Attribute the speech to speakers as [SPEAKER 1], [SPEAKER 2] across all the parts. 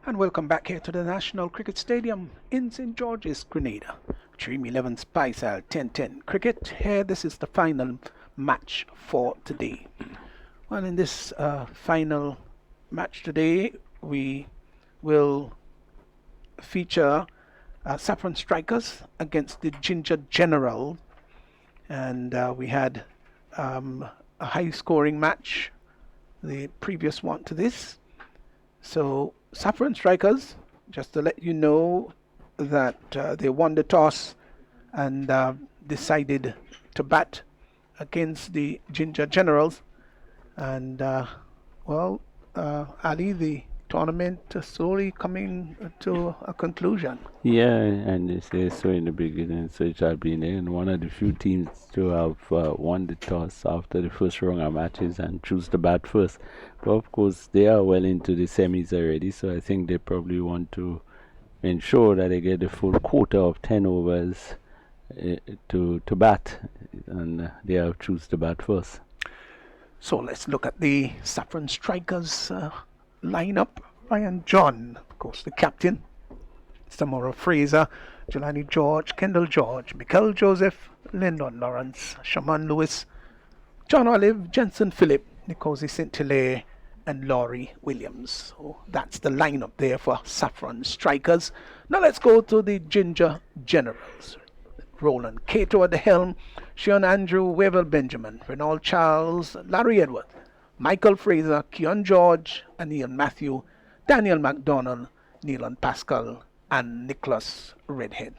[SPEAKER 1] And welcome back here to the National Cricket Stadium in St. George's, Grenada. Dream11 Spice Al 1010 Cricket. Here, this is the final match for today. Well, in this final match today, we will feature Saffron Strikers against the Ginger General. And we had a high-scoring match, the previous one to this. So Saffron Strikers, just to let you know that they won the toss and decided to bat against the Ginger Generals. And Ali, the tournament slowly coming to a conclusion.
[SPEAKER 2] Yeah, and they say so in the beginning, so it shall be in one of the few teams to have won the toss after the first round of matches and choose to bat first. But of course, they are well into the semis already, so I think they probably want to ensure that they get the full quota of 10 overs to bat, and they have choose to bat first.
[SPEAKER 1] So let's look at the Saffron Strikers lineup. Ryan John, of course, the captain. Samora Fraser, Jelani George, Kendall George, Mikel Joseph, Lyndon Lawrence, Shaman Lewis, John Olive, Jensen Phillip, Nkosi St-Hilaire, and Laurie Williams. So that's the lineup there for Saffron Strikers. Now let's go to the Ginger Generals. Roland Cato at the helm, Sean Andrew, Wavell Benjamin, Renald Charles, Larry Edward, Michael Fraser, Keon George, and Ian Matthew, Daniel MacDonald, Neelan Pascal, and Nicholas Redhead.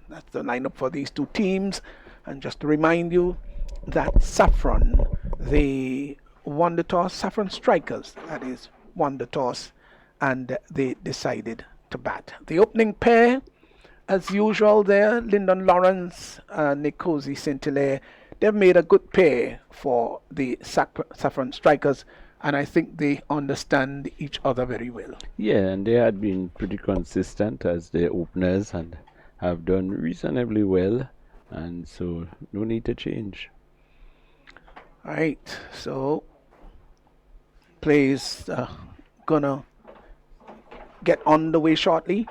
[SPEAKER 1] That's the lineup for these two teams. And just to remind you that Saffron, they won the toss, Saffron Strikers, that is, won the toss, and they decided to bat. The opening pair, as usual there, Lyndon Lawrence and Nkosi St-Hilaire, they've made a good pair for the Saffron Strikers, and I think they understand each other very well.
[SPEAKER 2] Yeah, and they had been pretty consistent as the openers and have done reasonably well, and so no need to change.
[SPEAKER 1] All right, so play is gonna get on the way shortly.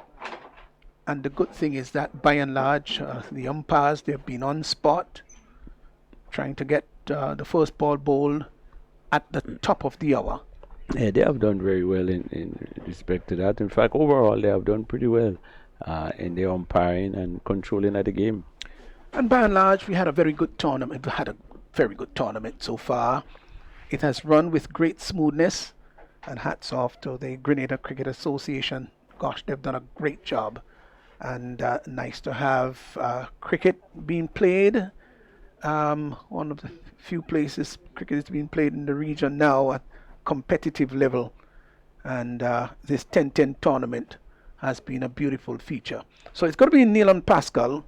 [SPEAKER 1] And the good thing is that by and large, the umpires, they've been on spot, trying to get the first ball bowled at the top of the hour.
[SPEAKER 2] Yeah, they have done very well in respect to that. In fact, overall, they have done pretty well in their umpiring and controlling of the game.
[SPEAKER 1] And by and large, we had a very good tournament. We had a very good tournament so far. It has run with great smoothness, and hats off to the Grenada Cricket Association. Gosh, they've done a great job. And nice to have cricket being played. One of the few places cricket is being played in the region now at competitive level. And this 10-10 tournament has been a beautiful feature. So it's going to be Neelan Pascal,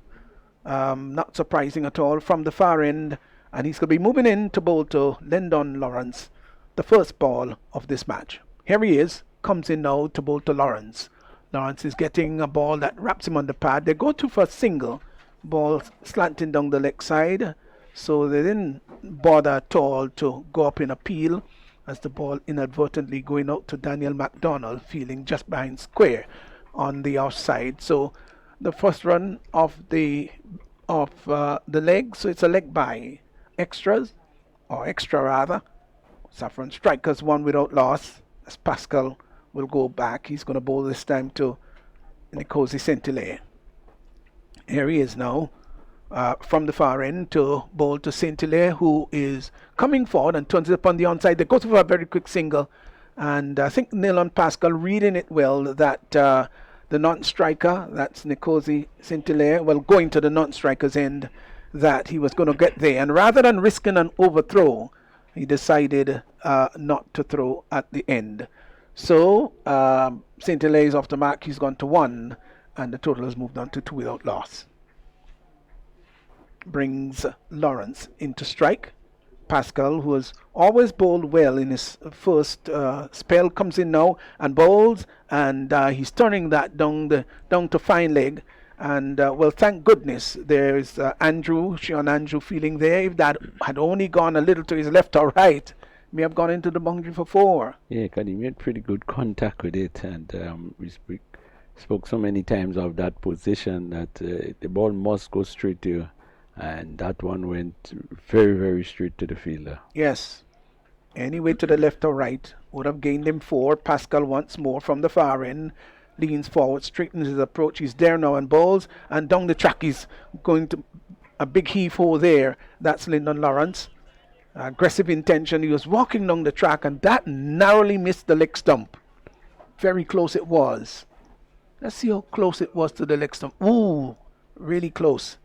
[SPEAKER 1] not surprising at all, from the far end. And he's going to be moving in to bowl to Lyndon Lawrence, the first ball of this match. Here he is, comes in now to bowl to Lawrence. Lawrence is getting a ball that wraps him on the pad. They go to for a single, ball slanting down the leg side, so they didn't bother at all to go up in appeal as the ball inadvertently going out to Daniel MacDonald, feeling just behind square on the outside. So the first run of the leg, so it's a leg by extras, or extra rather. Saffron Strikers won without loss as Pascal will go back. He's going to bowl this time to Nkosi St-Hilaire. Here he is now from the far end to bowl to St-Hilaire, who is coming forward and turns it up on the onside. They go for a very quick single, and I think Neelan Pascal reading it well that the non-striker, that's Nkosi St-Hilaire, well, going to the non-striker's end, that he was going to get there, and rather than risking an overthrow, he decided not to throw at the end. So St-Hilaire is off the mark. He's gone to 1, and the total has moved on to 2 without loss. Brings Lawrence into strike. Pascal, who has always bowled well in his first spell, comes in now and bowls, and he's turning that down to fine leg. And well, thank goodness there's Sean Andrew feeling there. If that had only gone a little to his left or right, may have gone into the boundary for 4.
[SPEAKER 2] Yeah, 'cause he made pretty good contact with it, and spoke so many times of that position that the ball must go straight to you, and that one went very, very straight to the fielder.
[SPEAKER 1] Yes. Anyway, to the left or right, would have gained him 4. Pascal once more from the far end. Leans forward, straightens his approach. He's there now and bowls. And down the track, he's going to a big heave-ho there. That's Lyndon Lawrence. Aggressive intention. He was walking down the track, and that narrowly missed the leg stump. Very close it was. Let's see how close it was to the leg stump. Ooh, really close.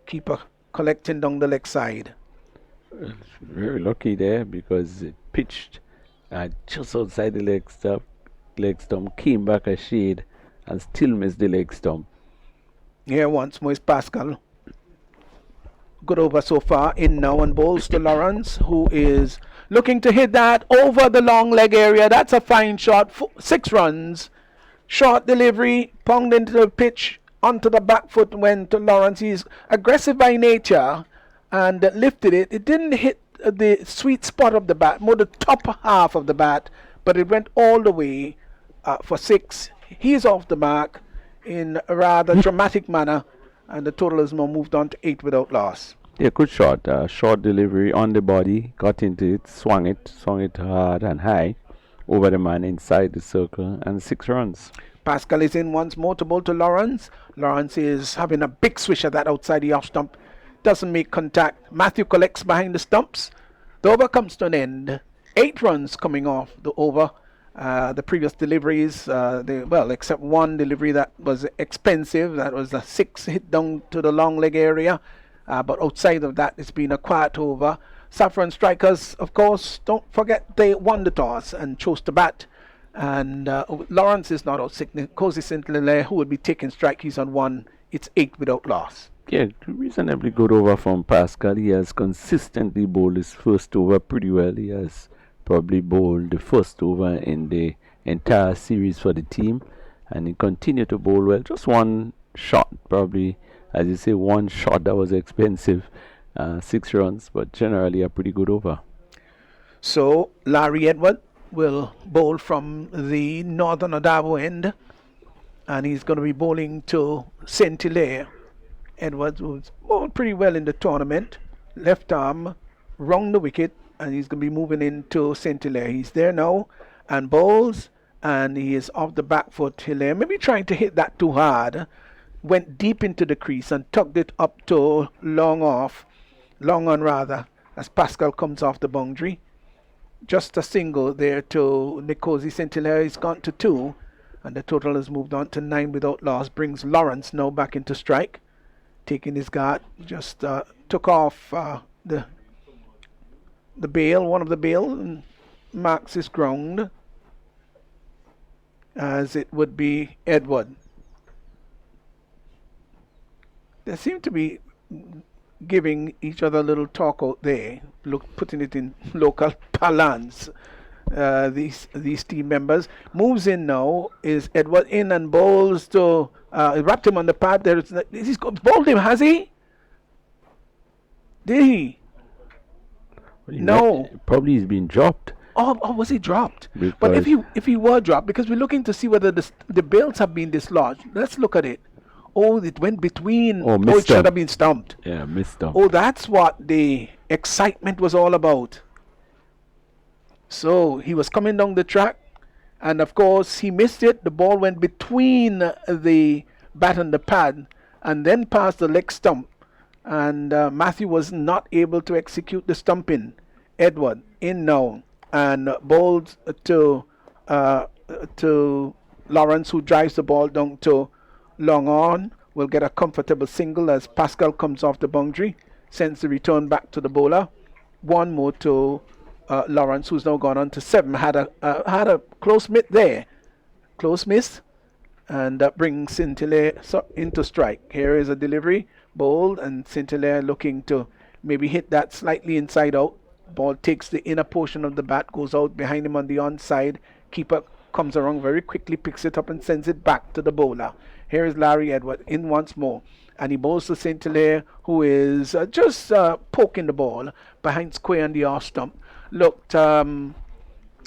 [SPEAKER 1] Keeper collecting down the leg side.
[SPEAKER 2] Very lucky there because it pitched just outside the leg stump. Leg stump came back a shade and still missed the leg stump.
[SPEAKER 1] Here once more is Pascal. Good over so far. In now and bowls to Lawrence, who is looking to hit that over the long leg area. That's a fine shot. 6 runs. Short delivery, ponged into the pitch, onto the back foot went to Lawrence. He's aggressive by nature and lifted it. It didn't hit the sweet spot of the bat, more the top half of the bat, but it went all the way for 6. He's off the mark in a rather dramatic manner, and the total has now moved on to 8 without loss.
[SPEAKER 2] Yeah, good shot. Short delivery on the body, got into it, swung it hard and high over the man inside the circle, and 6 runs.
[SPEAKER 1] Pascal is in once more to bowl to Lawrence. Lawrence is having a big swish at that outside the off stump. Doesn't make contact. Matthew collects behind the stumps. The over comes to an end. 8 runs coming off the over. The previous deliveries, except one delivery that was expensive. That was a 6 hit down to the long leg area. But outside of that, it's been a quiet over. Saffron strikers, of course, don't forget they won the toss and chose to bat. And Lawrence is not out sick. Cozy St-Hilaire, who will be taking strike, he's on 1. It's 8 without loss.
[SPEAKER 2] Yeah, reasonably good over from Pascal. He has consistently bowled his first over pretty well. He has probably bowled the first over in the entire series for the team, and he continued to bowl well. Just one shot, probably, as you say, one shot that was expensive. 6 runs, but generally a pretty good over.
[SPEAKER 1] So Larry Edward will bowl from the northern Odabo end, and he's going to be bowling to St-Hilaire. Edwards was bowled pretty well in the tournament. Left arm, round the wicket, and he's going to be moving into St-Hilaire. He's there now and bowls, and he is off the back foot. Hilaire maybe trying to hit that too hard. Went deep into the crease and tugged it up to long on rather, as Pascal comes off the boundary. Just a single there to Nkosi St-Hilaire. He's gone to 2, and the total has moved on to 9 without loss. Brings Lawrence now back into strike, taking his guard. Just took off the bail, one of the bail, and marks his ground, as it would be Edward. They seem to be giving each other a little talk out there, putting it in local parlance. These team members. Moves in now is Edward in and bowls to wrapped him on the pad. He's bowled him, has he? Did he?
[SPEAKER 2] Well,
[SPEAKER 1] No.
[SPEAKER 2] Probably he's been dropped.
[SPEAKER 1] Oh, was he dropped?
[SPEAKER 2] Because
[SPEAKER 1] But if he were dropped, because we're looking to see whether the bails have been dislodged. Let's look at it. Oh, it went between.
[SPEAKER 2] Oh,
[SPEAKER 1] it
[SPEAKER 2] missed
[SPEAKER 1] should
[SPEAKER 2] him.
[SPEAKER 1] have been stumped.
[SPEAKER 2] Yeah, missed him.
[SPEAKER 1] Oh, that's what the excitement was all about. So he was coming down the track, and of course he missed it. The ball went between the bat and the pad, and then past the leg stump. And Matthew was not able to execute the stumping. Edward in now and bowled to Lawrence, who drives the ball down to long on. Will get a comfortable single as Pascal comes off the boundary, sends the return back to the bowler. One more to Lawrence, who's now gone on to 7. Had a close miss there, close miss, and that brings St-Hilaire into strike. Here is a delivery, bowled, and St-Hilaire looking to maybe hit that slightly inside out. Ball takes the inner portion of the bat, goes out behind him on the onside. Keeper comes around very quickly, picks it up and sends it back to the bowler. Here is Larry Edward in once more, and he bowls to St-Hilaire, who is just poking the ball behind square on the off stump. looked a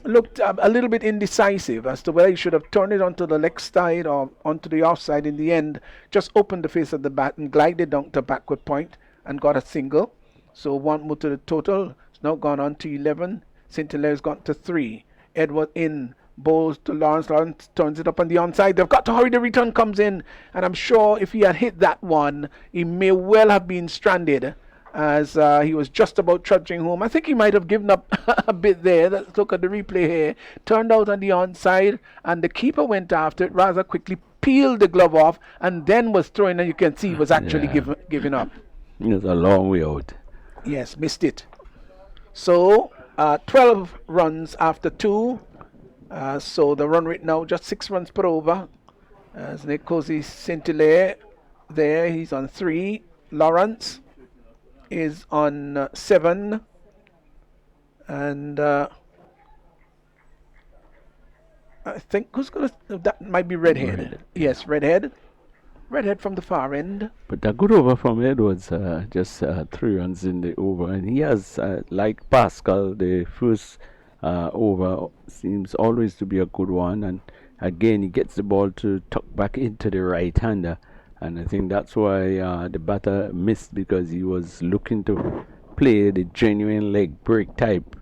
[SPEAKER 1] little bit indecisive as to whether he should have turned it onto the leg side or onto the offside. In the end, just opened the face of the bat and glided down to backward point and got a single. So one more to the total. It's now gone on to 11. St. Hilaire's gone to 3. Edward in, bowls to Lawrence. Lawrence turns it up on the onside. They've got to hurry. The return comes in. And I'm sure if he had hit that one, he may well have been stranded, as he was just about trudging home. I think he might have given up a bit there. Let's look at the replay here. Turned out on the onside, and the keeper went after it rather quickly, peeled the glove off, and then was throwing, and you can see he was actually giving up.
[SPEAKER 2] It was a long way out.
[SPEAKER 1] Yes, missed it. So 12 runs after 2. So the run rate now just 6 runs per over. As Nkosi St. Hilaire there, he's on 3. Lawrence is on 7. And I think that might be Redhead. Yes, Redhead from the far end.
[SPEAKER 2] But a good over from Edwards, just 3 runs in the over. And he has, like Pascal, the first over seems always to be a good one. And again, he gets the ball to tuck back into the right-hander. And I think that's why the batter missed, because he was looking to play the genuine leg break type.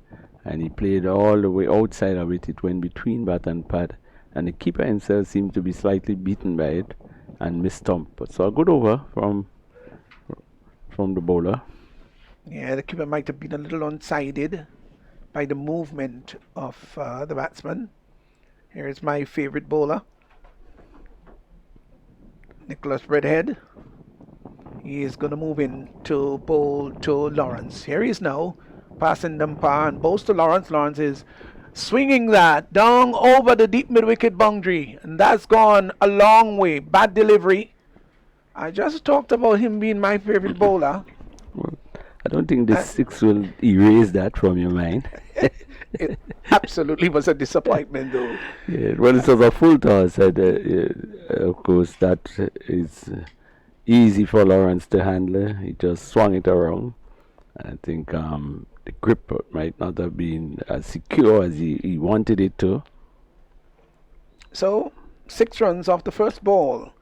[SPEAKER 2] And he played all the way outside of it. It went between bat and pad. And the keeper himself seemed to be slightly beaten by it and mistumped. But so a good over from the bowler.
[SPEAKER 1] Yeah, the keeper might have been a little unsided by the movement of the batsman. Here is my favorite bowler, Nicholas Redhead. He is going to move in to bowl to Lawrence. Here he is now, passing Dampa and bowls to Lawrence. Lawrence is swinging that down over the deep mid-wicket boundary, and that's gone a long way. Bad delivery. I just talked about him being my favorite bowler.
[SPEAKER 2] Well, I don't think the 6 will erase that from your mind.
[SPEAKER 1] It absolutely was a disappointment, though.
[SPEAKER 2] Yeah, well, it was a full toss, and of course that is easy for Lawrence to handle. He just swung it around. I think the grip might not have been as secure as he wanted it to.
[SPEAKER 1] So 6 runs off the first ball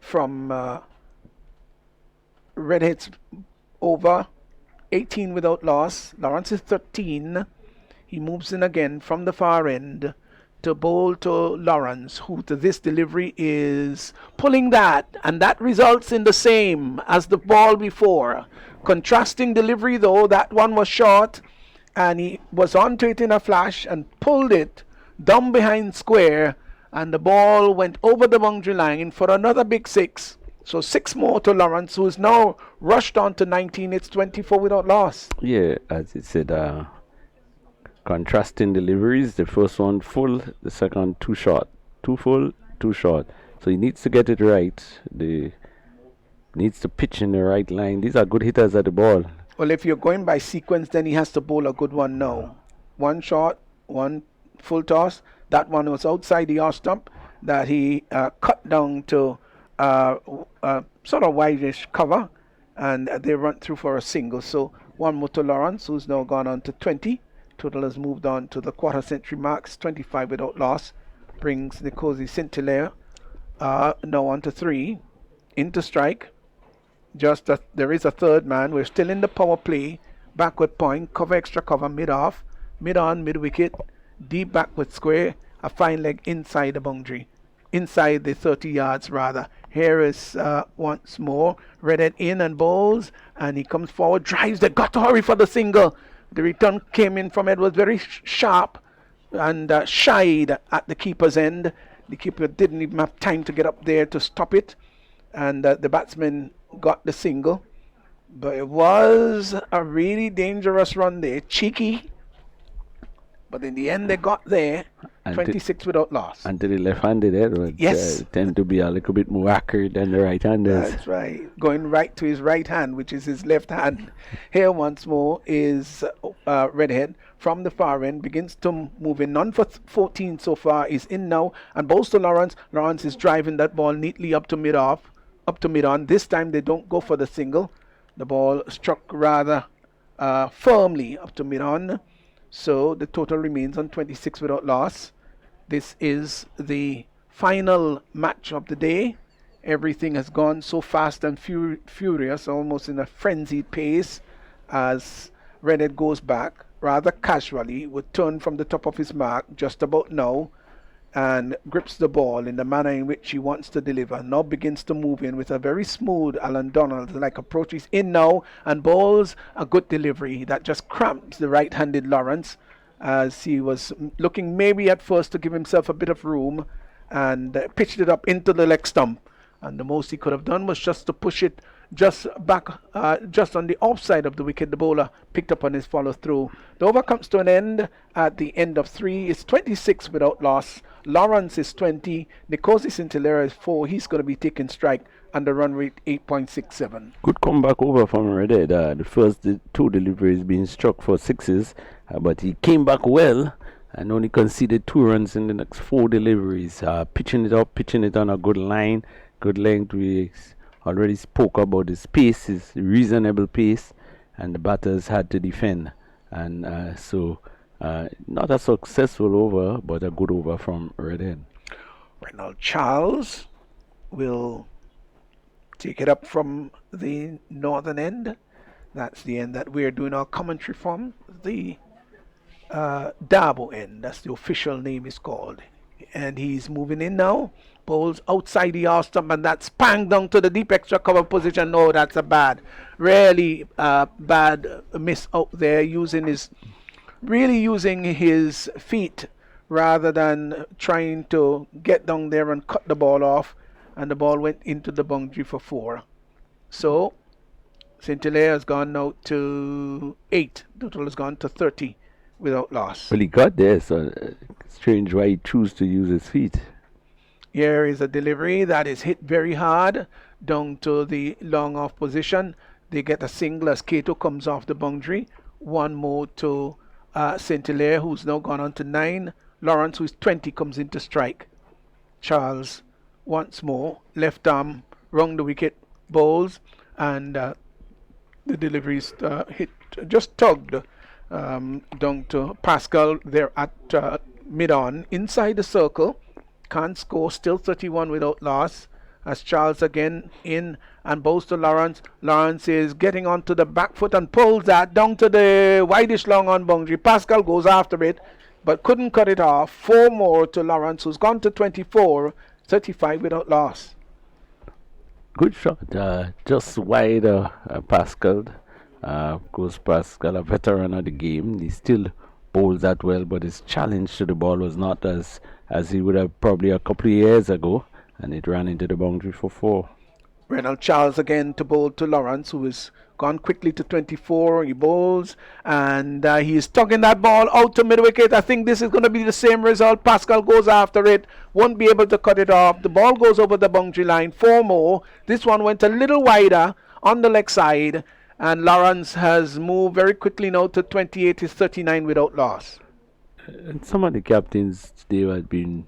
[SPEAKER 1] from Redhead's over. 18 without loss. Lawrence is 13. He moves in again from the far end to bowl to Lawrence, who to this delivery is pulling that, and that results in the same as the ball before. Contrasting delivery though, that one was short, and he was onto it in a flash and pulled it down behind square, and the ball went over the boundary line for another big 6. So 6 more to Lawrence, who is now rushed on to 19. It's 24 without loss.
[SPEAKER 2] Yeah, as it said, contrasting deliveries. The first one full, the second too short. 2 full, 2 short. So he needs to get it right. Needs to pitch in the right line. These are good hitters at the ball.
[SPEAKER 1] Well, if you're going by sequence, then he has to bowl a good one now. 1 short, 1 full toss. That one was outside the off stump that he cut down to sort of wideish cover, and they run through for a single. So 1 more to Lawrence, who's now gone on to 20. Total has moved on to the quarter century marks. 25 without loss brings Nkosi St. Hilaire now on to 3. Into strike. There is a third man. We're still in the power play. Backward point, cover, extra cover, mid-off, mid-on, mid-wicket, deep backward square, a fine leg inside the boundary, inside the 30 yards rather. Here is once more Redhead in and bowls, and he comes forward, drives. They got to hurry for the single. The return came in from Edwards very sharp and shied at the keeper's end. The keeper didn't even have time to get up there to stop it, and the batsman got the single. But it was a really dangerous run there, cheeky, but in the end they got there. 26 without loss.
[SPEAKER 2] Until the left-handed Edwards
[SPEAKER 1] yes.
[SPEAKER 2] Tend to be a little bit more accurate than the right-handers.
[SPEAKER 1] That's right. Going right to his right hand, which is his left hand. Here once more is Redhead from the far end, begins to move in. None for 14 so far is in now, and bowls to Lawrence. Lawrence is driving that ball neatly up to mid-off, up to mid-on. This time they don't go for the single. The ball struck rather firmly up to mid-on. So the total remains on 26 without loss. This is the final match of the day. Everything has gone so fast and furious, almost in a frenzied pace, as Redhead goes back rather casually, would turn from the top of his mark just about now, and grips the ball in the manner in which he wants to deliver. Now begins to move in with a very smooth Alan Donald like approach. He's in now and bowls a good delivery that just cramps the right-handed Lawrence, as he was looking maybe at first to give himself a bit of room, and pitched it up into the leg stump. And the most he could have done was just to push it just back, just on the offside of the wicket. The bowler picked up on his follow through. The over comes to an end at the end of 3. It's 26 without loss. Lawrence is 20. Nkosi Scintillera is 4. He's going to be taking strike, and the run rate 8.67.
[SPEAKER 2] Good comeback over from Redhead. The first two deliveries being struck for sixes, but he came back well and only conceded 2 runs in the next 4 deliveries. Pitching it up, pitching it on a good line, good length. We already spoke about his pace, his reasonable pace, and the batters had to defend. And so not a successful over, but a good over from Redhead.
[SPEAKER 1] Reynald Charles will take it up from the northern end. That's the end that we're doing our commentary from. The Dabo end, that's the official name is called. And he's moving in now. Bowls outside the arse stump, and that's bang down to the deep extra cover position. No, that's a bad, really bad miss out there, using his feet rather than trying to get down there and cut the ball off, and the ball went into the boundary for 4. So Scintillera has gone now to 8. Total has gone to 30 without loss.
[SPEAKER 2] Well, he got there, so strange why he chose to use his feet.
[SPEAKER 1] Here is a delivery that is hit very hard down to the long off position. They get a single as Cato comes off the boundary. One more to Scintillera, who's now gone on to 9. Lawrence, who's 20, comes into strike. Charles once more, left arm, round the wicket, bowls, and the deliveries hit, just tugged down to Pascal there at mid-on, inside the circle. Can't score, still 31 without loss, as Charles again in and bowls to Lawrence. Lawrence is getting onto the back foot and pulls that down to the wideish long on boundary. Pascal goes after it, but couldn't cut it off. 4 more to Lawrence, who's gone to 24, 35 without loss.
[SPEAKER 2] Good shot, just wide Pascal. Of course, Pascal, a veteran of the game, he still bowls that well, but his challenge to the ball was not as he would have probably a couple of years ago, and it ran into the boundary for 4.
[SPEAKER 1] Reynald Charles again to bowl to Lawrence, who has gone quickly to 24. He bowls, and he is tugging that ball out to mid-wicket. I think this is going to be the same result. Pascal goes after it, won't be able to cut it off. The ball goes over the boundary line. 4 more. This one went a little wider on the leg side, and Lawrence has moved very quickly now to 28. Is 39 without loss.
[SPEAKER 2] And some of the captains today have been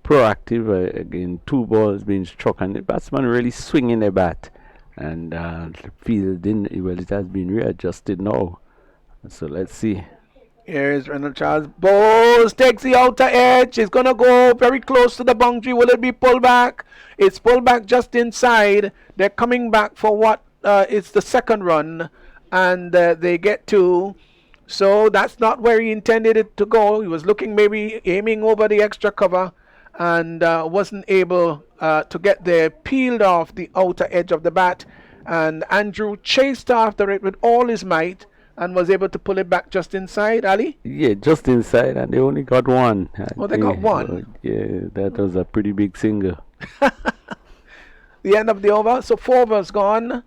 [SPEAKER 2] proactive. Again, 2 balls being struck, and the batsman really swinging the bat. And the field it has been readjusted now. So let's see.
[SPEAKER 1] Here's Reynald Charles. Bowls, takes the outer edge. It's going to go very close to the boundary. Will it be pulled back? It's pulled back just inside. They're coming back for what? It's the second run, and they get 2. So that's not where he intended it to go. He was looking, maybe aiming over the extra cover, and wasn't able to get there. Peeled off the outer edge of the bat, and Andrew chased after it with all his might and was able to pull it back just inside. Ali?
[SPEAKER 2] Yeah, just inside, and they only got 1.
[SPEAKER 1] Oh, they got 1?
[SPEAKER 2] Yeah, that was a pretty big single.
[SPEAKER 1] The end of the over. So 4 overs gone,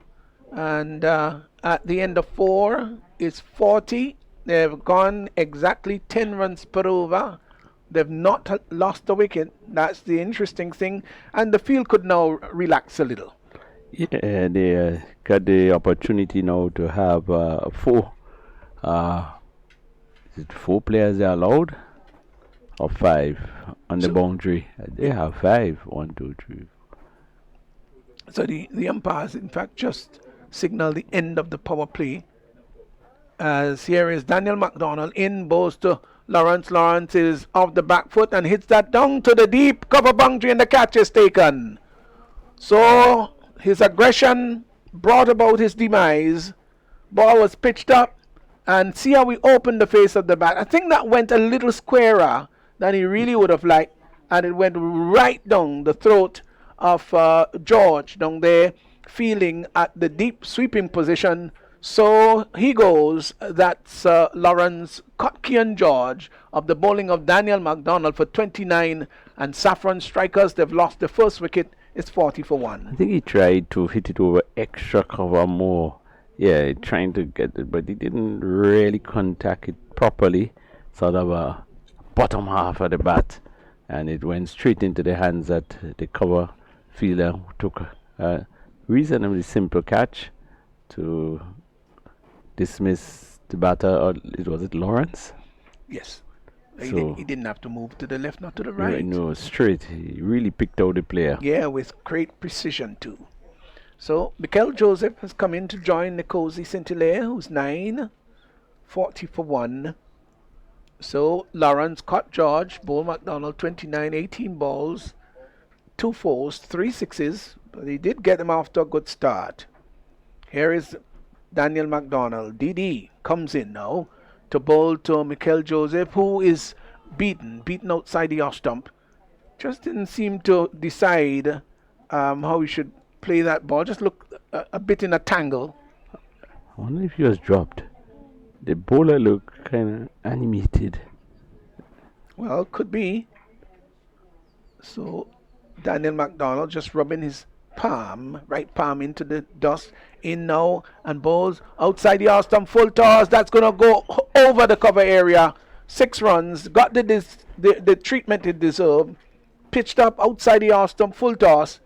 [SPEAKER 1] and at the end of 4 is 40. They've gone exactly 10 runs per over. They've not lost a wicket. That's the interesting thing. And the field could now relax a little.
[SPEAKER 2] Yeah, they got the opportunity now to have 4. Is it 4 players they are allowed? Or 5 on the boundary? They have 5. 1, 2, 3.
[SPEAKER 1] So the umpires, in fact, just signal the end of the power play. As here is Daniel McDonald in, bowls to Lawrence. Lawrence is off the back foot and hits that down to the deep cover boundary, and the catch is taken. So his aggression brought about his demise. Ball was pitched up, and see how we opened the face of the bat. I think that went a little squarer than he really would have liked, and it went right down the throat of George down there, fielding at the deep sweeping position. So he goes. That's Lawrence Kotkian George of the bowling of Daniel McDonald for 29, and Saffron strikers. They've lost the first wicket. It's 40 for 1.
[SPEAKER 2] I think he tried to hit it over extra cover more. Yeah, trying to get it, but he didn't really contact it properly. Sort of a bottom half of the bat, and it went straight into the hands that the cover fielder who took a reasonably simple catch to dismiss the batter. Or was it Lawrence?
[SPEAKER 1] Yes.
[SPEAKER 2] So
[SPEAKER 1] He didn't have to move to the left, not to the right.
[SPEAKER 2] No, straight. He really picked out the player.
[SPEAKER 1] Yeah, with great precision too. So Mikel Joseph has come in to join Nkosi St-Hilaire, who's 9, 40 for 1. So Lawrence caught George, Bull McDonald 29, 18 balls, 2 fours, 3 sixes, but he did get him off to a good start. Here is Daniel McDonald. DD comes in now to bowl to Mikel Joseph, who is beaten outside the off stump. Just didn't seem to decide how he should play that ball. Just looked a bit in a tangle.
[SPEAKER 2] I wonder if he was dropped. The bowler looked kind of animated.
[SPEAKER 1] Well, could be. So Daniel McDonald just rubbing his right palm into the dust. In now and bowls outside the off stump, full toss. That's going to go over the cover area. 6 runs. Got the treatment it deserved. Pitched up outside the off stump, full toss.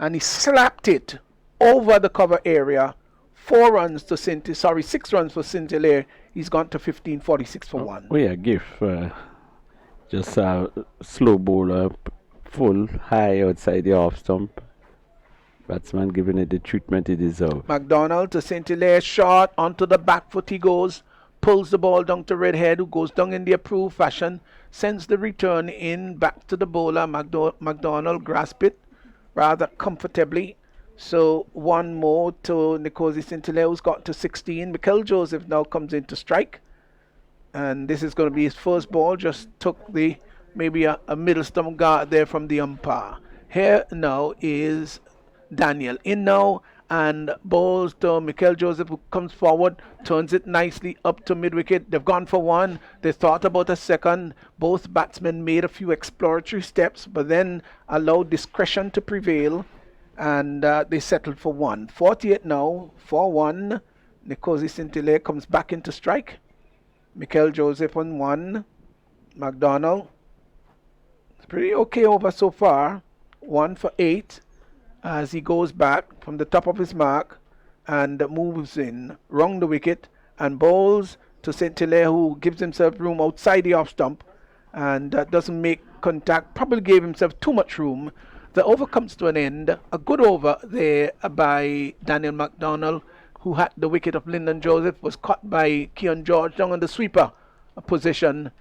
[SPEAKER 1] And he slapped it over the cover area. 6 runs for St-Hilaire. He's gone to 15, 46 for 1.
[SPEAKER 2] Oh yeah, just a slow bowler, full high outside the off stump. Batsman giving it the treatment it deserves.
[SPEAKER 1] McDonald to St-Hilaire, shot onto the back foot he goes. Pulls the ball down to Redhead, who goes down in the approved fashion. Sends the return in back to the bowler. McDonald grasp it rather comfortably. So 1 more to Nkosi St-Hilaire, who's got to 16. Mikel Joseph now comes in to strike. And this is going to be his first ball. Just took maybe a middle stump guard there from the umpire. Here now is Daniel in now and bowls to Mikel Joseph, who comes forward, turns it nicely up to mid-wicket. They've gone for 1. They thought about a second. Both batsmen made a few exploratory steps, but then allowed discretion to prevail, and they settled for 1. 48 now, 4-1. Nkosi St-Hilaire comes back into strike. Mikel Joseph on 1. McDonald. It's pretty okay over so far. 1 for 8. As he goes back from the top of his mark and moves in round the wicket and bowls to St-Hilaire, who gives himself room outside the off stump and doesn't make contact, probably gave himself too much room. The over comes to an end. A good over there by Daniel McDonald, who had the wicket of Lyndon Joseph, was caught by Keon George down on the sweeper position.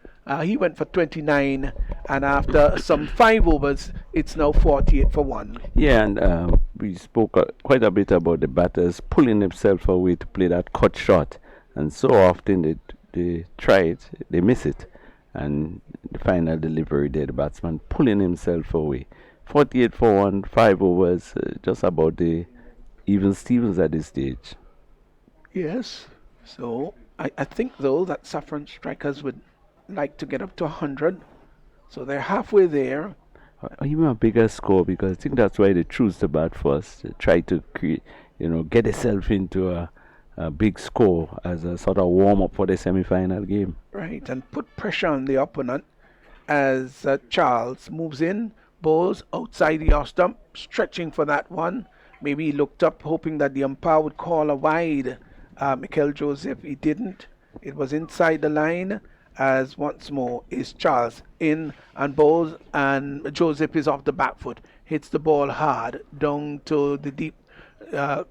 [SPEAKER 1] He went for 29, and after some 5 overs, it's now 48 for 1.
[SPEAKER 2] Yeah, and we spoke quite a bit about the batters pulling themselves away to play that cut shot, and so often they try it, they miss it, and the final delivery there, the batsman pulling himself away. 48 for 1, 5 overs, just about the even Stevens at this stage.
[SPEAKER 1] Yes, so I think though that Saffron strikers would like to get up to 100, so they're halfway there.
[SPEAKER 2] Or even a bigger score, because I think that's why they choose the bat first, to try to create, get themselves into a big score as a sort of warm up for the semi-final game.
[SPEAKER 1] Right, and put pressure on the opponent as Charles moves in, bowls outside the off stump, stretching for that one. Maybe he looked up hoping that the umpire would call a wide. Mikel Joseph, he didn't. It was inside the line. As once more is Charles in and bowls, and Joseph is off the back foot, hits the ball hard down to the deep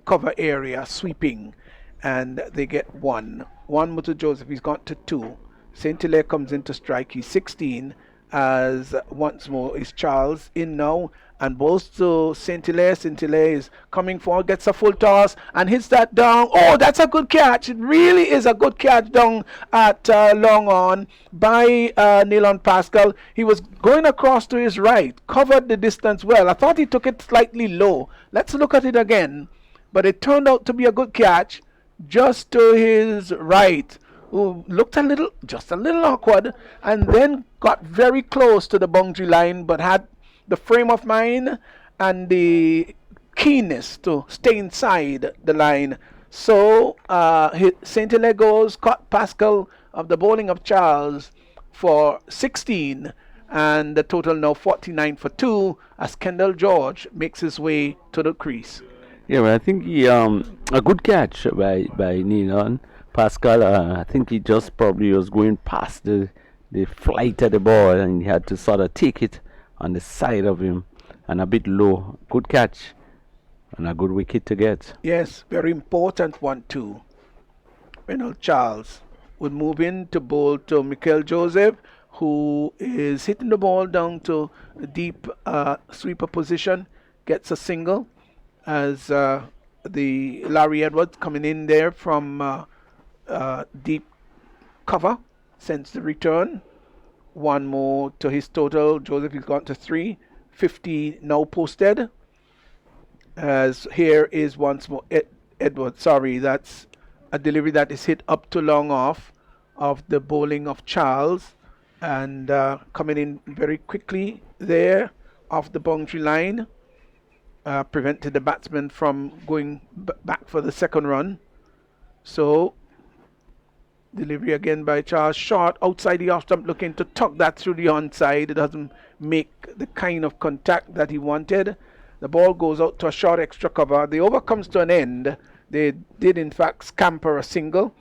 [SPEAKER 1] cover area, sweeping, and they get one. One more to Joseph. He's gone to 2. Saint Hilaire comes in to strike. He's 16. As once more is Charles in now and bowls to Saint Hilaire. Saint Hilaire is coming forward, gets a full toss and hits that down. Oh, that's a good catch. It really is a good catch down at long on by Nilon Pascal. He was going across to his right, covered the distance well. I thought he took it slightly low. Let's look at it again. But it turned out to be a good catch just to his right, who looked just a little awkward, and then got very close to the boundary line, but had the frame of mind and the keenness to stay inside the line. So Saint Hilaire goes, caught Pascal of the bowling of Charles for 16, and the total now 49 for 2 as Kendall George makes his way to the crease.
[SPEAKER 2] Yeah, well, I think he a good catch by Nilon Pascal. I think he just probably was going past the flight of the ball, and he had to sort of take it on the side of him and a bit low. Good catch and a good wicket to get.
[SPEAKER 1] Yes, very important one too. Reynald Charles would move in to bowl to Mikel Joseph, who is hitting the ball down to a deep sweeper position, gets a single as the Larry Edwards coming in there from deep cover sends the return. One more to his total. Joseph has gone to 3. 50 now posted. As here is once more Edwards. Sorry, that's a delivery that is hit up to long off of the bowling of Charles. And coming in very quickly there off the boundary line. Prevented the batsman from going back for the second run. So delivery again by Charles, short outside the off stump, looking to tuck that through the onside. It doesn't make the kind of contact that he wanted. The ball goes out to a short extra cover. The over comes to an end. They did in fact scamper a single.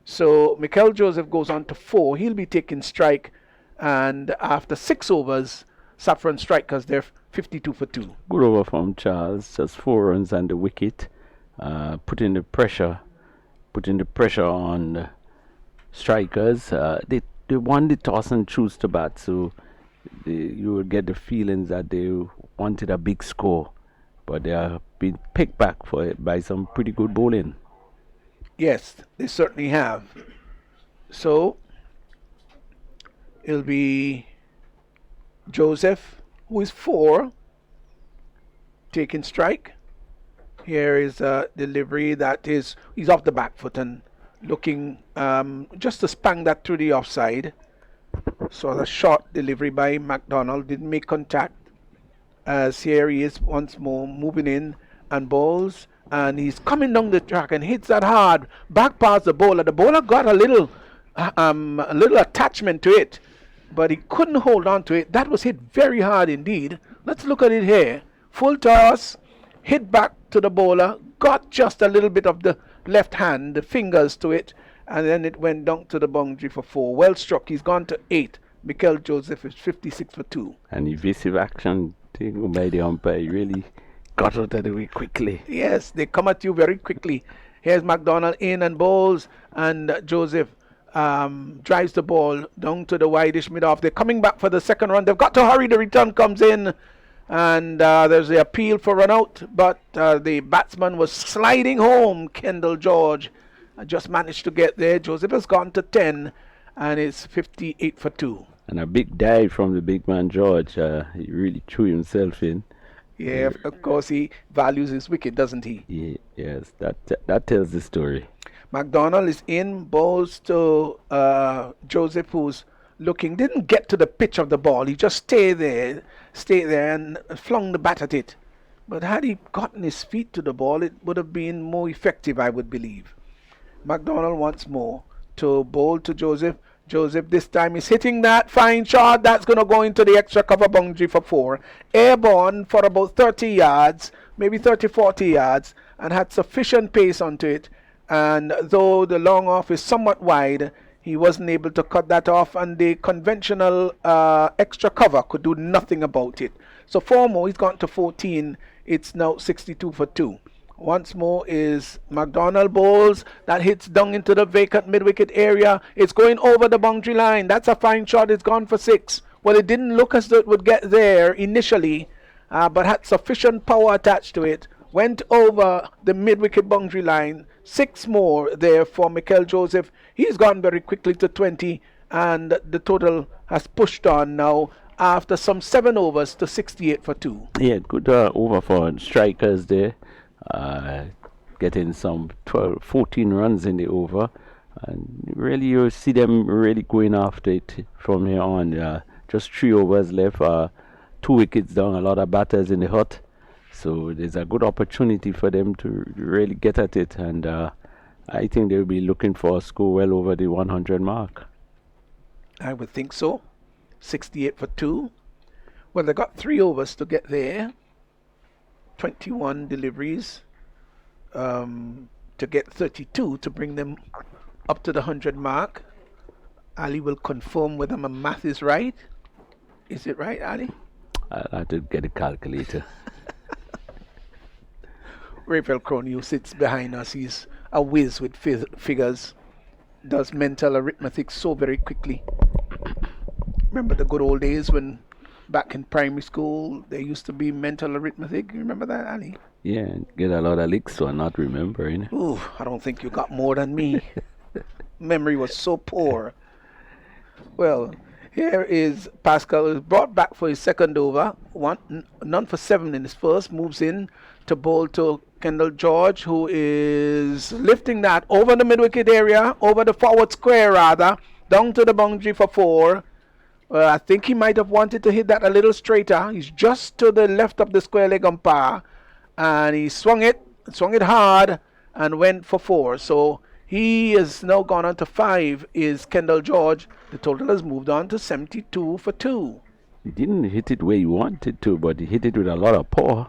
[SPEAKER 1] So Mikel Joseph goes on to 4. He'll be taking strike, and after 6 overs, Saffron strikers, they're 52 for 2.
[SPEAKER 2] Good over from Charles, just 4 runs and the wicket, putting the pressure on the strikers. They won the toss and choose to bat, so you will get the feelings that they wanted a big score, but they have been picked back for it by some pretty good bowling.
[SPEAKER 1] Yes, they certainly have. So it'll be Joseph, who is 4, taking strike. Here is a delivery that is, he's off the back foot and looking just to spang that through the offside. So the short delivery by McDonald didn't make contact. As here he is once more moving in and bowls, and he's coming down the track and hits that hard back past the bowler. The bowler got a little attachment to it, but he couldn't hold on to it. That was hit very hard indeed. Let's look at it here. Full toss, hit back to the bowler, got just a little bit of the left hand, the fingers to it, and then it went down to the boundary for 4. Well struck. He's gone to 8. Mikel Joseph is 56 for 2.
[SPEAKER 2] An evasive action taken by the umpire. He really got out of the way quickly.
[SPEAKER 1] Yes, they come at you very quickly. Here's McDonald in and bowls, and Joseph drives the ball down to the wideish mid-off. They're coming back for the second run. They've got to hurry. The return comes in, and there's the appeal for run out, but the batsman was sliding home. Kendall George just managed to get there. Joseph has gone to 10, and it's 58 for 2.
[SPEAKER 2] And a big dive from the big man George. He really threw himself in.
[SPEAKER 1] Yeah, of course he values his wicket, doesn't he?
[SPEAKER 2] Yeah, yes, that tells the story.
[SPEAKER 1] McDonald is in, bowls to Joseph, who's looking, didn't get to the pitch of the ball. He just stayed there and flung the bat at it. But had he gotten his feet to the ball, it would have been more effective, I would believe. McDonald once more to bowl to Joseph. Joseph this time is hitting that fine shot. That's going to go into the extra cover boundary for 4. Airborne for about 30 yards, maybe 30-40 yards, and had sufficient pace onto it. And though the long off is somewhat wide, he wasn't able to cut that off, and the conventional extra cover could do nothing about it. So 4 more, he's gone to 14. It's now 62 for 2. Once more is McDonald bowls. That hits down into the vacant mid-wicket area. It's going over the boundary line. That's a fine shot. It's gone for 6. Well, it didn't look as though it would get there initially, but had sufficient power attached to it. Went over the mid-wicket boundary line. 6 more there for Mikel Joseph. He's gone very quickly to 20, and the total has pushed on now after some 7 overs to 68 for 2.
[SPEAKER 2] Yeah, good over for strikers there. Getting some 12, 14 runs in the over. And really, you see them really going after it from here on. Just 3 overs left. 2 wickets down, a lot of batters in the hut. So there's a good opportunity for them to really get at it. And I think they'll be looking for a score well over the 100 mark.
[SPEAKER 1] I would think so. 68 for 2. Well, they got 3 overs to get there. 21 deliveries to get 32 to bring them up to the 100 mark. Ali will confirm whether my math is right. Is it right, Ali?
[SPEAKER 2] I'll have to get a calculator.
[SPEAKER 1] Raphael Crone, who sits behind us, he's a whiz with figures, does mental arithmetic so very quickly. Remember the good old days when back in primary school there used to be mental arithmetic? You remember that, Ali?
[SPEAKER 2] Yeah, get a lot of licks for not remembering.
[SPEAKER 1] Ooh, I don't think you got more than me. Memory was so poor. Well, here is Pascal, who's brought back for his second over. None for 7 in his first. Moves in to bowl to Kendall George, who is lifting that over the mid-wicket area, over the forward square rather, down to the boundary for 4. I think he might have wanted to hit that a little straighter. He's just to the left of the square leg umpire, and he swung it hard, and went for 4. So he is now gone on to 5. Is Kendall George? The total has moved on to 72 for 2.
[SPEAKER 2] He didn't hit it where he wanted to, but he hit it with a lot of power.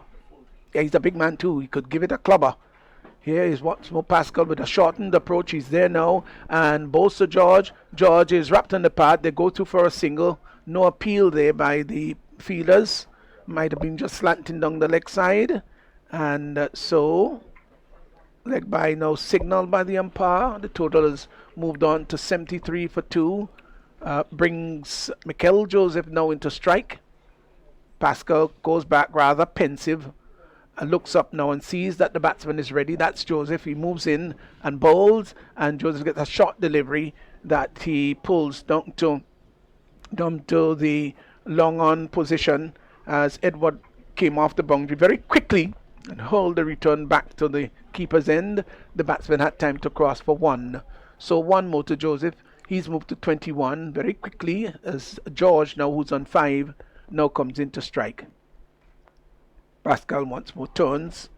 [SPEAKER 1] Yeah, he's a big man too. He could give it a clubber. Here is once more Pascal with a shortened approach. He's there now. And both to George. George is wrapped on the pad. They go through for a single. No appeal there by the fielders. Might have been just slanting down the leg side. And so, leg by now signaled by the umpire. The total has moved on to 73 for 2. Brings Mikel Joseph now into strike. Pascal goes back rather pensive. Looks up now and sees that the batsman is ready. That's Joseph. He moves in and bowls, and Joseph gets a short delivery that he pulls down to the long on position as Edward came off the boundary very quickly and hurled the return back to the keeper's end. The batsman had time to cross for 1. So 1 more to Joseph. He's moved to 21 very quickly as George, now who's on 5, now comes into strike. Pascal once more turns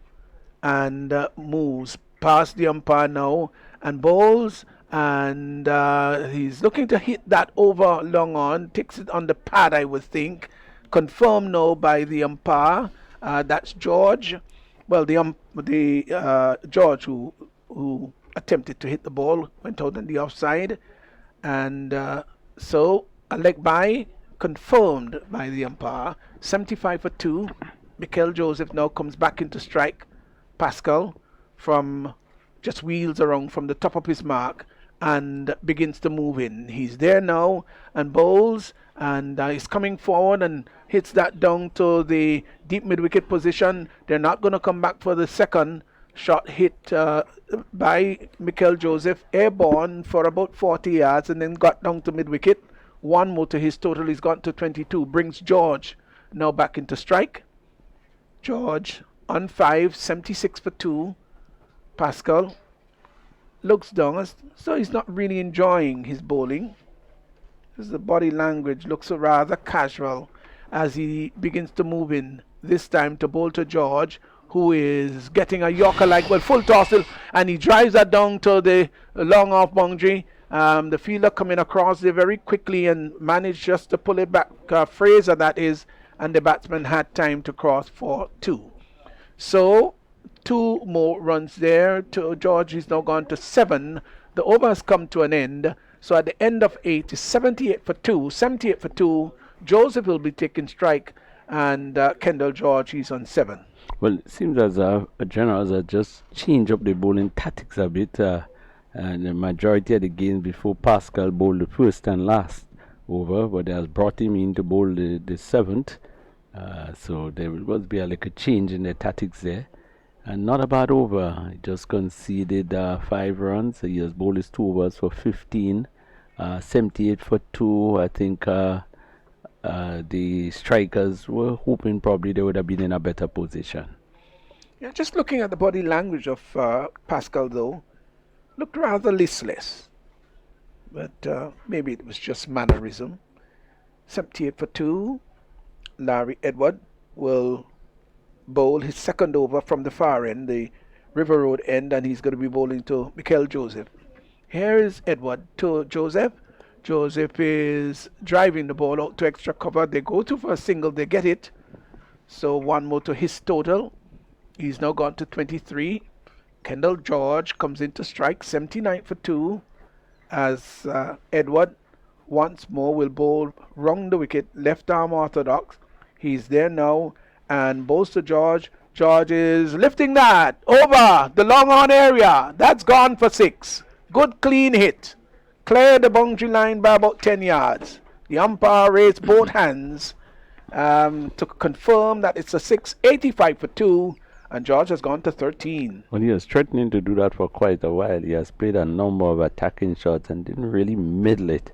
[SPEAKER 1] and moves past the umpire now and bowls, and he's looking to hit that over long on. Takes it on the pad, I would think. Confirmed now by the umpire. That's George. Well, the George who attempted to hit the ball went out on the offside, and so a leg by confirmed by the umpire. 75 for 2. Mikel Joseph now comes back into strike. Pascal from just wheels around from the top of his mark and begins to move in. He's there now and bowls, and he's coming forward and hits that down to the deep mid-wicket position. They're not going to come back for the second shot hit by Mikel Joseph. Airborne for about 40 yards and then got down to mid-wicket. 1 more to his total. He's gone to 22. Brings George now back into strike. George on 5, 76 for 2. Pascal looks down, so he's not really enjoying his bowling. The body language looks rather casual as he begins to move in, this time to bowl to George, who is getting a Yorker full toss, and he drives that down to the long off boundary. The fielder coming across there very quickly and managed just to pull it back. Fraser, that is, and the batsman had time to cross for 2. So 2 more runs there to George. He's now gone to 7. The over has come to an end. So at the end of 8 is 78 for 2. 78 for 2. Joseph will be taking strike, and Kendall George, he's on 7.
[SPEAKER 2] Well, it seems as generals have just changed up the bowling tactics a bit, and the majority of the games before Pascal bowled the first and last over, but they has brought him in to bowl the seventh. So there will be like a change in the tactics there. And not a bad over. He just conceded 5 runs. He has bowled his 2 overs for 15, 78 for 2. I think the strikers were hoping probably they would have been in a better position.
[SPEAKER 1] Yeah, just looking at the body language of Pascal, though, looked rather listless. But maybe it was just mannerism. 78 for 2. Larry Edward will bowl his second over from the far end, the River Road end, and he's going to be bowling to Mikel Joseph. Here is Edward to Joseph. Joseph is driving the ball out to extra cover. They go to for a single, they get it. So one more to his total. He's now gone to 23. Kendall George comes in to strike, 79 for 2, as Edward once more will bowl round the wicket, left arm orthodox. He's there now and bowls to George. George is lifting that over the long on area. That's gone for 6. Good clean hit. Cleared the boundary line by about 10 yards. The umpire raised both hands to confirm that it's a 6, 85 for 2, and George has gone to 13.
[SPEAKER 2] Well, he was threatening to do that for quite a while. He has played a number of attacking shots and didn't really middle it.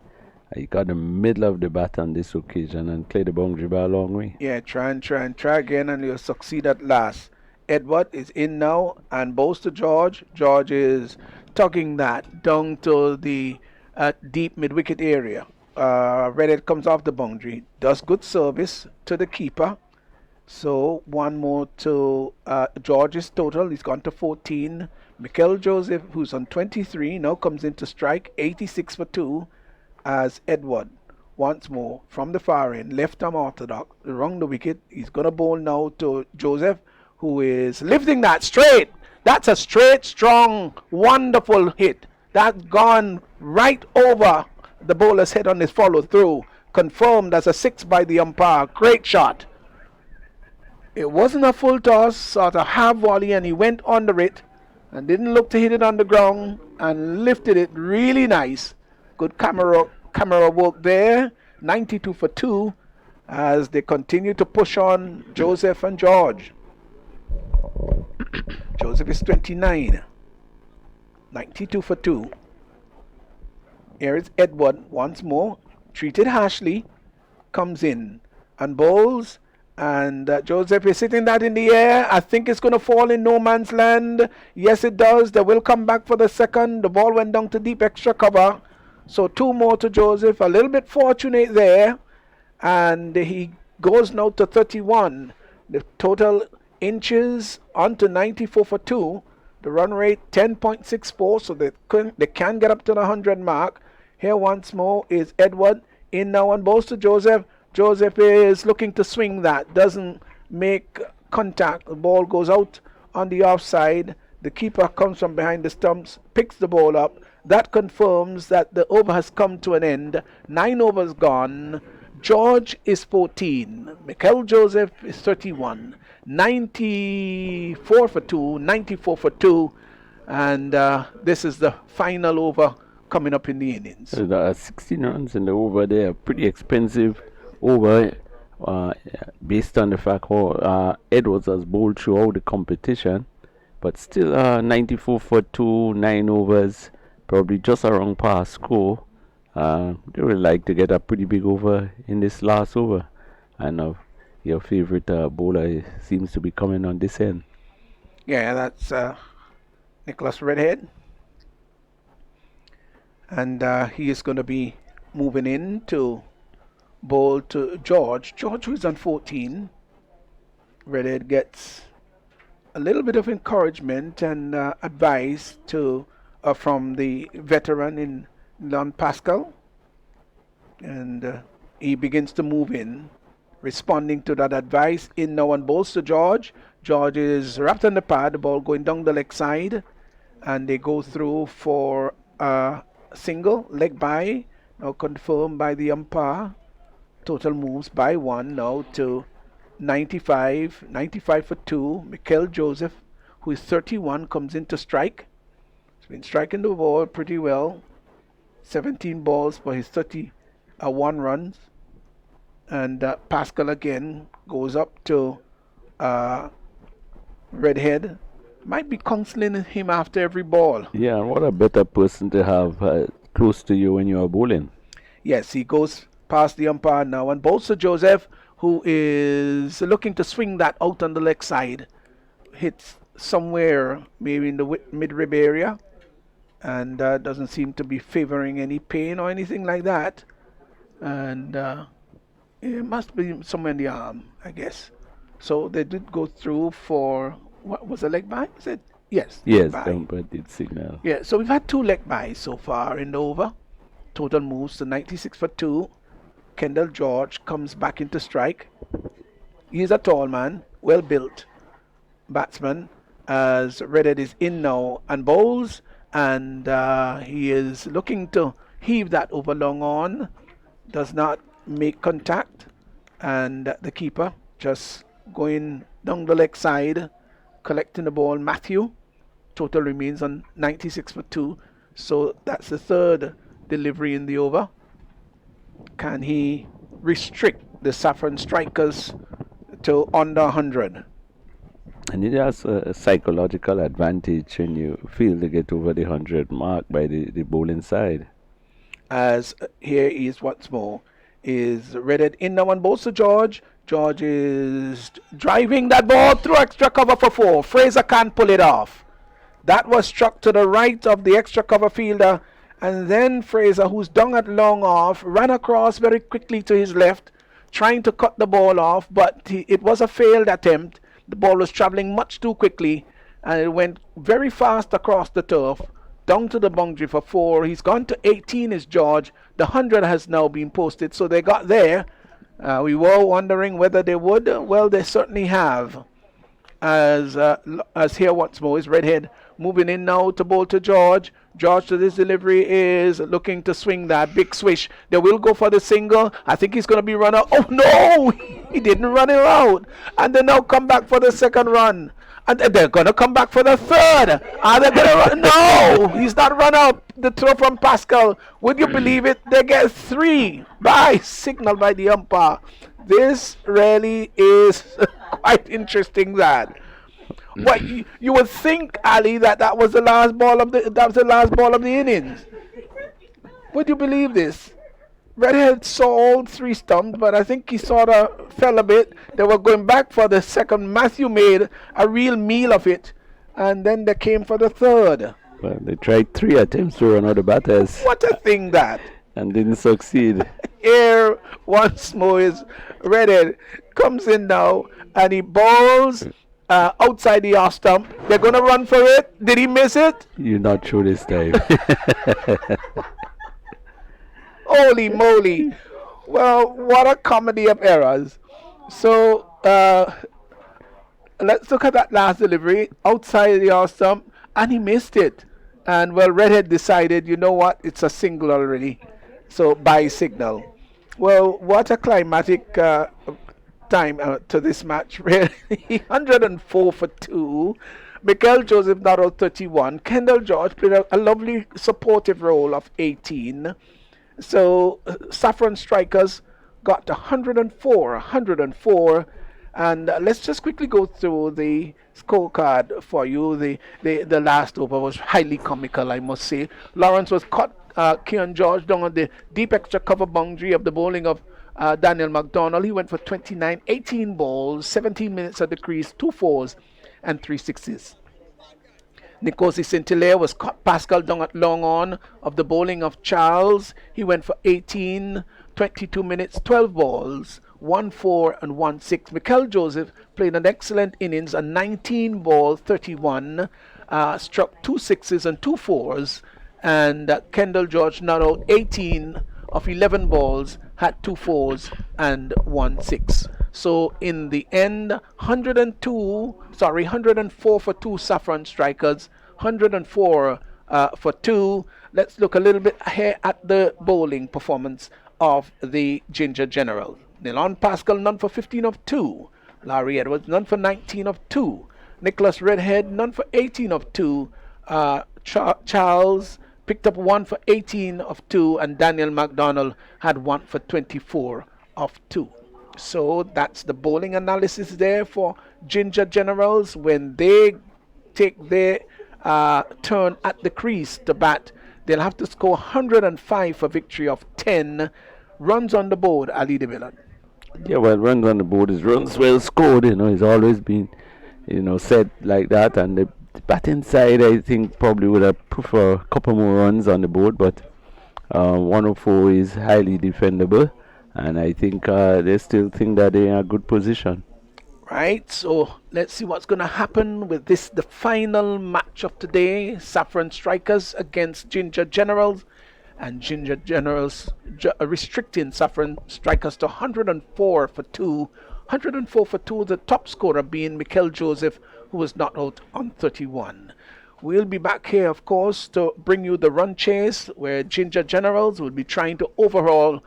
[SPEAKER 2] He got the middle of the bat on this occasion and cleared the boundary by a long way.
[SPEAKER 1] Yeah, try again, and he'll succeed at last. Edward is in now and bowls to George. George is tugging that down to the deep mid-wicket area. Redhead comes off the boundary, does good service to the keeper. So one more to George's total. He's gone to 14. Mikel Joseph, who's on 23, now comes in to strike, 86 for 2, as Edward once more from the far end, left arm orthodox, around the wicket. He's going to bowl now to Joseph, who is lifting that straight. That's a straight, strong, wonderful hit. That's gone right over the bowler's head on his follow through. Confirmed as a 6 by the umpire. Great shot. It wasn't a full toss, sort of half volley, and he went under it and didn't look to hit it on the ground and lifted it really nice. Good camera work there. 92 for 2 as they continue to push on Joseph and George. Joseph is 29. 92 for 2. Here is Edward once more. Treated harshly. Comes in and bowls. And Joseph is sitting that in the air. I think it's going to fall in no man's land. Yes, it does. They will come back for the second. The ball went down to deep extra cover. So 2 more to Joseph. A little bit fortunate there. And he goes now to 31. The total inches onto 94 for 2. The run rate 10.64. So they can get up to the 100 mark. Here once more is Edward. In now and bowls to Joseph. Joseph is looking to swing that. Doesn't make contact. The ball goes out on the offside. The keeper comes from behind the stumps, picks the ball up. That confirms that the over has come to an end. 9 overs gone. George is 14. Mikel Joseph is 31. 94 for 2. 94 for 2. And this is the final over coming up in the innings.
[SPEAKER 2] So there are 16 runs in the over there. Pretty expensive over based on the fact how Edwards has bowled throughout the competition. But still 94 for 2, 9 overs. Probably just around par score. They would like to get a pretty big over in this last over. And your favorite bowler seems to be coming on this end.
[SPEAKER 1] Yeah, that's Nicholas Redhead. And he is going to be moving in to bowl to George. George, who is on 14. Redhead gets a little bit of encouragement and advice from the veteran in Lon Pascal. And he begins to move in, responding to that advice. In now and bowls to George. George is wrapped on the pad, the ball going down the leg side. And they go through for a single, leg by, now confirmed by the umpire. Total moves by 1 now to 95 for 2. Mikel Joseph, who is 31, comes in to strike. He's been striking the ball pretty well. 17 balls for his 31 runs. And Pascal again goes up to Redhead. Might be counseling him after every ball.
[SPEAKER 2] Yeah, and what a better person to have close to you when you are bowling.
[SPEAKER 1] Yes, he goes past the umpire now and bowls to Joseph, who is looking to swing that out on the leg side. Hits somewhere maybe in the mid-rib area, and doesn't seem to be favoring any pain or anything like that. And it must be somewhere in the arm, I guess. So they did go through for, what was a leg bye? Is it? Yes.
[SPEAKER 2] Yes,
[SPEAKER 1] bye.
[SPEAKER 2] the umpire did signal.
[SPEAKER 1] Yeah, so we've had 2 leg byes so far in the over. Total moves to 96 for 2. Kendall George comes back into strike. He's a tall man, well built batsman, as Redhead is in now and bowls, and he is looking to heave that over long on. Does not make contact, and the keeper just going down the leg side, collecting the ball. Matthew, total remains on 96 for 2, so that's the 3rd delivery in the over. Can he restrict the Saffron strikers to under 100?
[SPEAKER 2] And it has a psychological advantage when you feel to get over the 100 mark by the bowling side.
[SPEAKER 1] As here is once more is Redhead in now and bowls to George. George is driving that ball through extra cover for 4. Fraser can't pull it off. That was struck to the right of the extra cover fielder, and then Fraser, who's down at long off, ran across very quickly to his left, trying to cut the ball off, but it was a failed attempt. The ball was traveling much too quickly, and it went very fast across the turf, down to the boundary for 4. He's gone to 18 is George. The 100 has now been posted, so they got there. We were wondering whether they would. Well, they certainly have. As here once more is Redhead moving in now to bowl to George. George to this delivery is looking to swing that big swish. They will go for the single. I think he's going to be run out. Oh no, he didn't run it out. And they now come back for the 2nd run. And they're going to come back for the 3rd. Are they going to run? No, he's not run out. The throw from Pascal. Would you believe it? They get 3 by signal by the umpire. This really is quite interesting. That what you would think, Ali, that was the last ball of the innings. Would you believe this? Redhead saw all 3 stumps, but I think he sort of fell a bit. They were going back for the 2nd. Matthew made a real meal of it, and then they came for the 3rd.
[SPEAKER 2] Well, they tried 3 attempts to run out the batters.
[SPEAKER 1] What a thing that!
[SPEAKER 2] And didn't succeed.
[SPEAKER 1] Here once more is Redhead comes in now, and he bowls outside the off stump. They're going to run for it. Did he miss it?
[SPEAKER 2] You're not sure this time.
[SPEAKER 1] Holy moly. Well, what a comedy of errors. So, let's look at that last delivery outside the off stump, and he missed it. And, well, Redhead decided, you know what, it's a single already. So, by signal. Well, what a climatic time to this match, really. 104 for 2. Mikel Joseph not out 31. Kendall George played a lovely supportive role of 18. So Saffron strikers got 104, and let's just quickly go through the scorecard for you. The last over was highly comical, I must say. Lawrence was caught Keon George down on the deep extra cover boundary of the bowling of Daniel McDonald. He went for 29, 18 balls, 17 minutes at the crease, 2 fours and 3 sixes. Nkosi St-Hilaire was caught Pascal down at long on of the bowling of Charles. He went for 18, 22 minutes, 12 balls, 1 4 and 1 6. Mikel Joseph played an excellent innings, a 19 ball, 31, struck 2 sixes and 2 fours. And Kendall George not out 18 of 11 balls, had 2 fours and 1 6. So in the end, 104 for 2 Saffron strikers, 104 for 2. Let's look a little bit here at the bowling performance of the Ginger General. Nilon Pascal none for 15 of 2. Larry Edwards, none for 19 of 2. Nicholas Redhead, none for 18 of 2. Charles picked up one for 18 of 2, and Daniel McDonald had one for 24 of 2. So that's the bowling analysis there for Ginger Generals when they take their turn at the crease to bat. They'll have to score 105 for victory of 10 runs on the board, Ali de Villan.
[SPEAKER 2] Yeah, well, runs on the board is runs well scored. It's always been, said like that. And the batting side, I think, probably would have preferred a couple more runs on the board, but 104 is highly defendable, and I think they still think that they're in a good position.
[SPEAKER 1] Right, so let's see what's going to happen with this, the final match of today. Saffron Strikers against Ginger Generals, and Ginger Generals restricting Saffron Strikers to 104 for 2. 104 for 2, the top scorer being Mikel Joseph, who was not out on 31. We'll be back here, of course, to bring you the run chase, where Ginger Generals will be trying to overhaul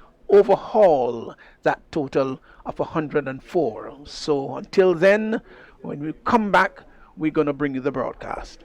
[SPEAKER 1] that total of 104. So until then, when we come back, we're going to bring you the broadcast.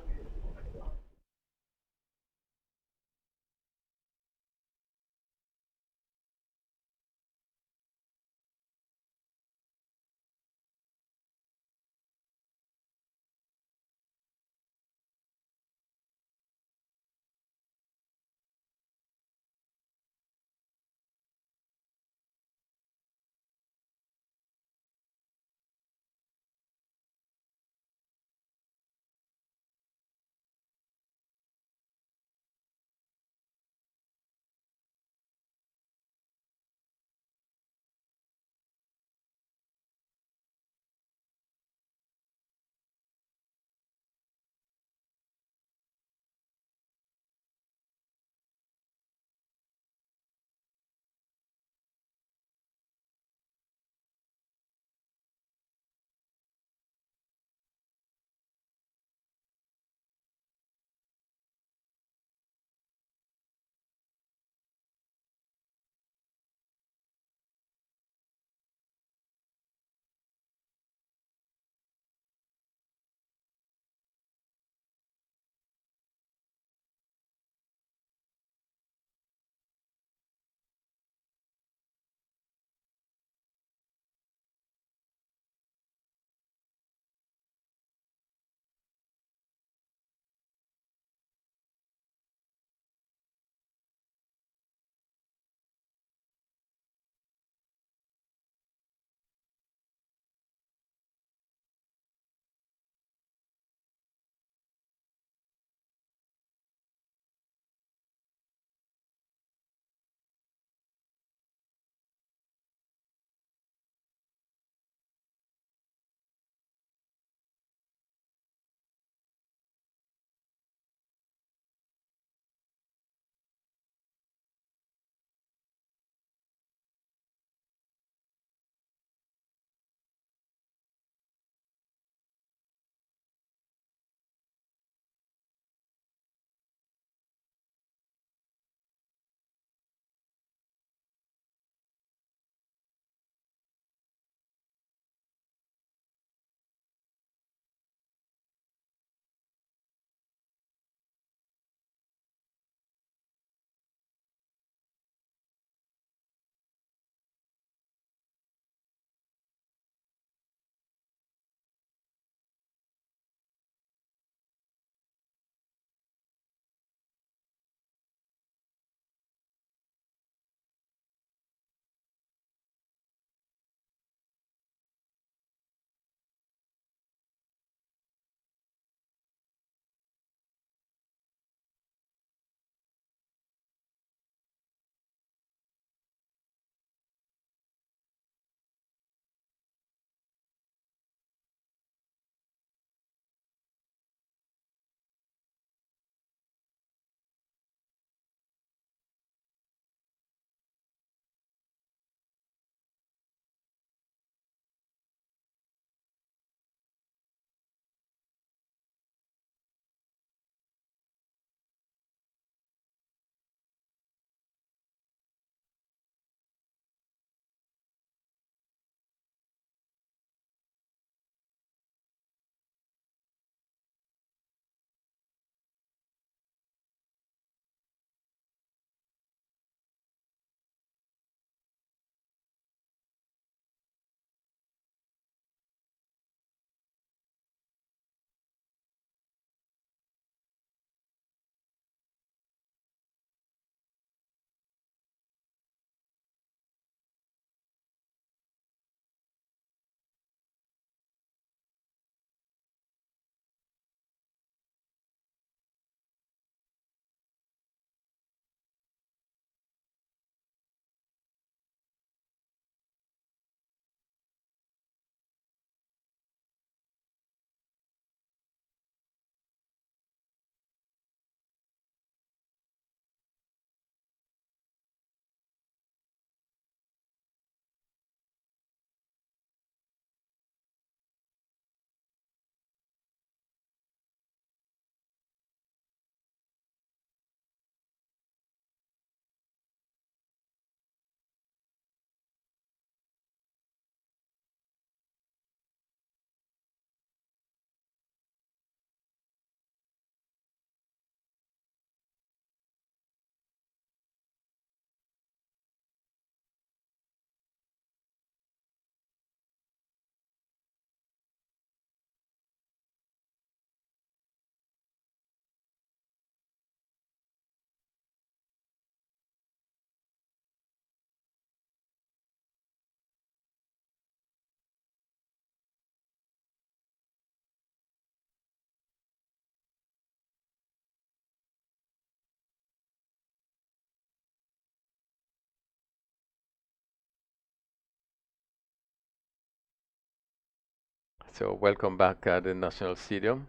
[SPEAKER 3] So welcome back at the National Stadium.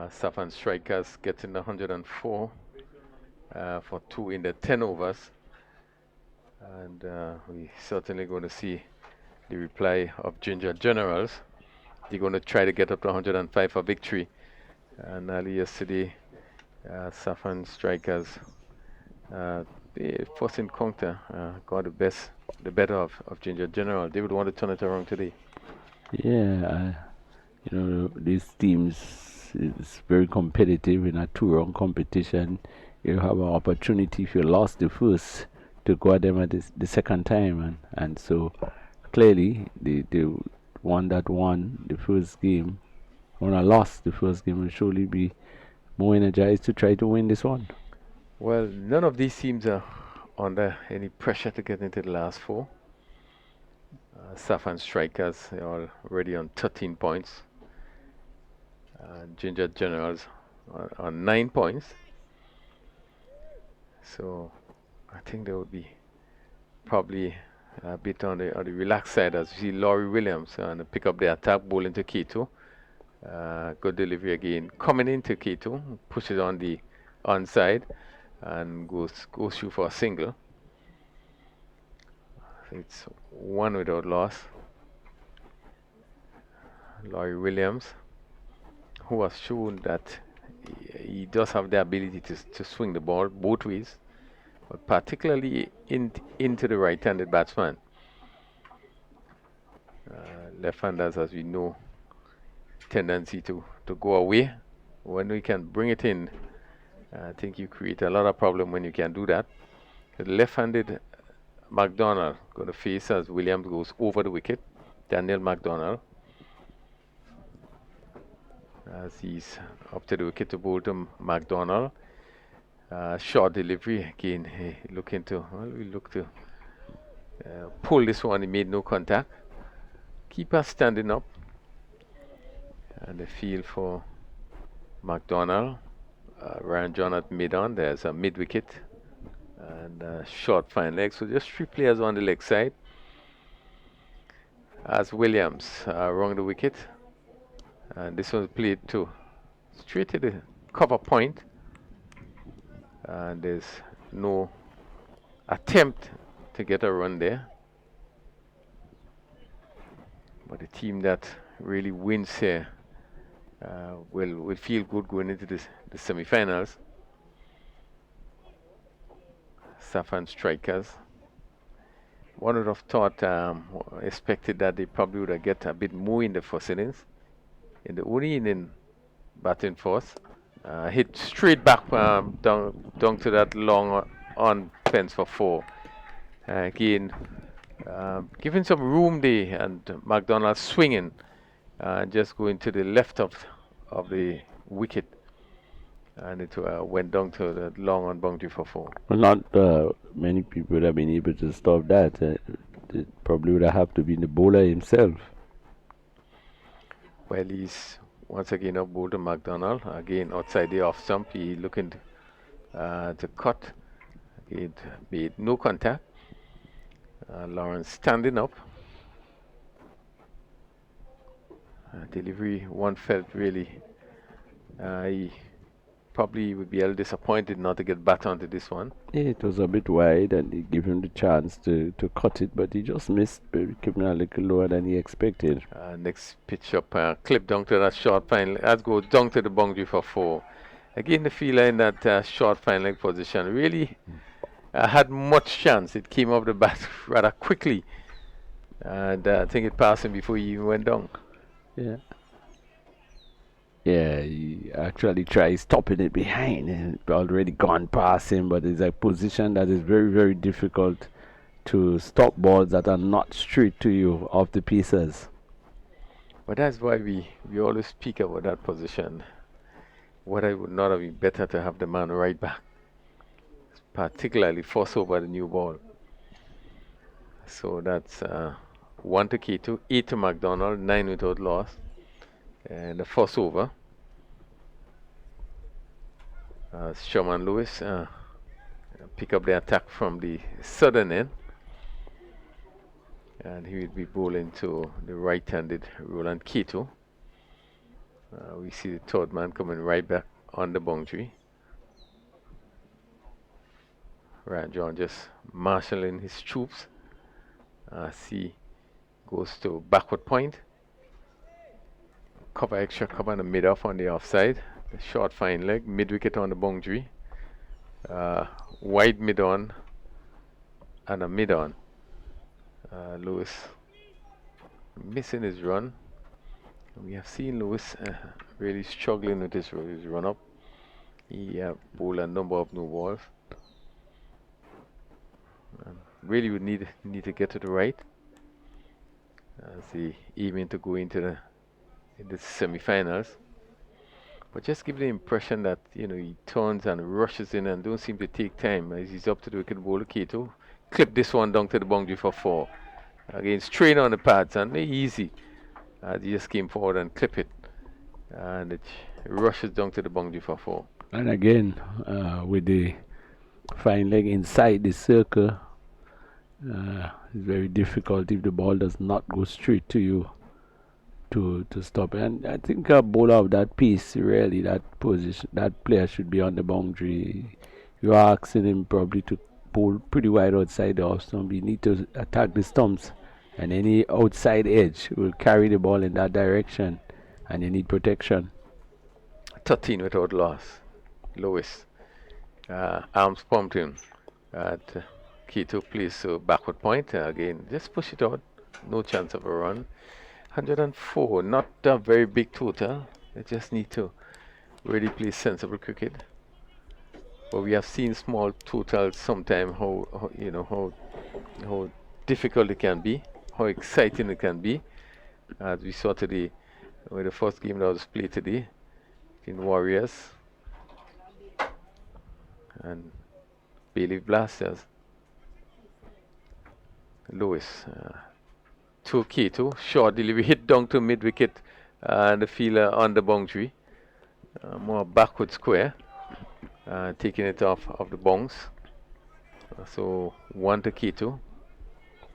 [SPEAKER 3] Saffron Strikers getting 104 for 2 in the 10 overs. And we certainly going to see the reply of Ginger Generals. They're going to try to get up to 105 for victory. And early yesterday, Saffron Strikers, the first encounter, got the better of Ginger General. They would want to turn it around today.
[SPEAKER 2] Yeah, these teams is very competitive in a two-round competition. You have an opportunity if you lost the first to go at them at the second time, and so clearly the one that won the first game, one that lost the first game, will surely be more energized to try to win this one.
[SPEAKER 3] Well, none of these teams are under any pressure to get into the last 4. Saffron Strikers are already on 13 points. Ginger Generals on 9 points. So I think they would be probably a bit on the relaxed side as we see Laurie Williams and pick up the attack ball into K2. Good delivery again. Coming into K2, pushes on the onside and goes through for a single. It's 1 without loss. Laurie Williams, who has shown that he does have the ability to swing the ball both ways, but particularly into the right-handed batsman. Left-handers, as we know, tendency to go away. When we can bring it in, I think you create a lot of problem when you can do that. The left-handed McDonald going to face as Williams goes over the wicket. Daniel McDonald, as he's up to the wicket to bowl to McDonald. Short delivery again. We look to pull this one. He made no contact. Keeper standing up, and the field for McDonald. Ryan John at mid-on. There's a mid-wicket and a short fine leg. So just 3 players on the leg side. As Williams wrong the wicket, and this was played to straight to the cover point, and there's no attempt to get a run there. But the team that really wins here will feel good going into the semi-finals. Saffron Strikers. One would have thought, expected that they probably would have get a bit more in the first innings. In the only inning, batting first, hit straight back down to that long on fence for 4. Again, giving some room there, and McDonald swinging, just going to the left of the wicket, and it went down to the long on boundary for 4.
[SPEAKER 2] Well, not many people would have been able to stop that. It probably would have to be the bowler himself.
[SPEAKER 3] Well, he's once again up bowled to McDonald. Again, outside the off stump, he looking to cut. It made no contact. Lawrence standing up. Delivery, one felt really, he probably would be a little disappointed not to get back onto this one.
[SPEAKER 2] Yeah, it was a bit wide, and they gave him the chance to cut it, but he just missed, keeping a little lower than he expected.
[SPEAKER 3] Next pitch up, clip down to that short fine. That goes down to the boundary for 4. Again, the fielder in that short fine leg position really had much chance. It came off the bat rather quickly, and I think it passed him before he even went down.
[SPEAKER 2] Yeah. Yeah, he actually tried stopping it behind, and it already gone past him, but it's a position that is very, very difficult to stop balls that are not straight to you off the pieces.
[SPEAKER 3] But that's why we always speak about that position. Whether it would not have been better to have the man right back, particularly force over the new ball. So that's 1 to K2, 8 to McDonald, 9 without loss. And the first over, Sherman Lewis pick up the attack from the southern end, And he will be bowling to the right-handed Roland Keto. We see the third man coming right back on the boundary. Ryan John just marshalling his troops. C goes to backward point. Cover extra cover and a mid off on the offside. The short fine leg, mid wicket on the boundary. Wide mid on and a mid on. Lewis missing his run. We have seen Lewis really struggling with his run up. He bowled a number of no balls. Really would need to get to the right as he aiming to go into the semi-finals. But just give the impression that he turns and rushes in and don't seem to take time as he's up to the wicket bowler Keto. Clip this one down to the boundary for 4. Again, straight on the pads and easy. He just came forward and clip it, and it rushes down to the boundary for 4.
[SPEAKER 2] And again, with the fine leg inside the circle, it's very difficult if the ball does not go straight to you to stop. And I think a bowler of that pace, really, that position, that player should be on the boundary. You're asking him probably to bowl pretty wide outside the off stump. You need to attack the stumps, and any outside edge will carry the ball in that direction, and you need protection.
[SPEAKER 3] 13 without loss. Lewis, arms pumped in at Keto plays to backward point. Again, just push it out. No chance of a run. 104, not a very big total. They just need to really play sensible cricket. But we have seen small totals sometimes how difficult it can be, how exciting it can be. As we saw today, with the first game that was played today in Warriors and Bailey Blasters. Lewis to Keto, short delivery, hit down to mid wicket and the fielder on the boundary. More backward square, taking it off of the bounce. So 1 to Keto.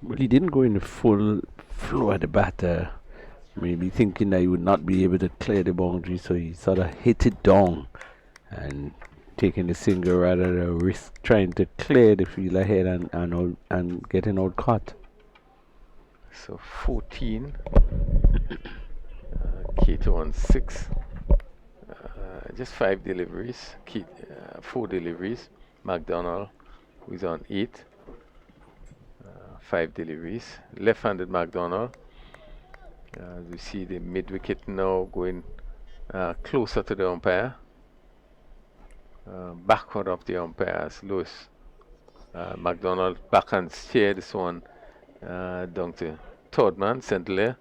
[SPEAKER 2] But he didn't go in the full flow at the batter, maybe thinking that he would not be able to clear the boundary, so he sort of hit it down and taking the single rather than risk trying to clear the field ahead and getting out caught.
[SPEAKER 3] So 14, Keto on 6, just 5 deliveries, 4 deliveries. McDonald, who's on 8, 5 deliveries. Left-handed McDonald. As we see the mid-wicket now going closer to the umpire. Backward of the umpires, Lewis. McDonald backhand steer this one down to third man, centre layer.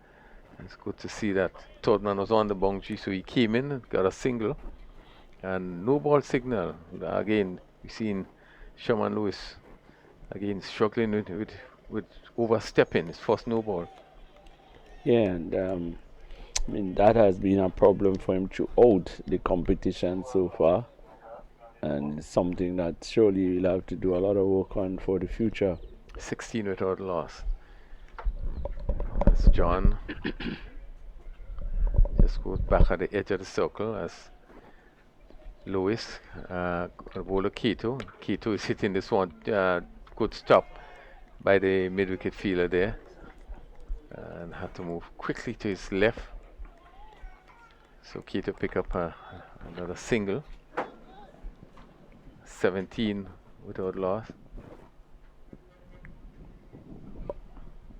[SPEAKER 3] It's good to see that third man was on the boundary, so he came in and got a single. And no ball signal. Again, we've seen Sherman Lewis again struggling with overstepping his first no ball.
[SPEAKER 2] Yeah, and I mean that has been a problem for him throughout the competition so far, and it's something that surely he'll have to do a lot of work on for the future.
[SPEAKER 3] 16 without loss. That's John. Just goes back at the edge of the circle as Lewis, bowler Keto. Keto is hitting this one. Good stop by the mid-wicket fielder there. And had to move quickly to his left. So Keto pick up another single. 17 without loss.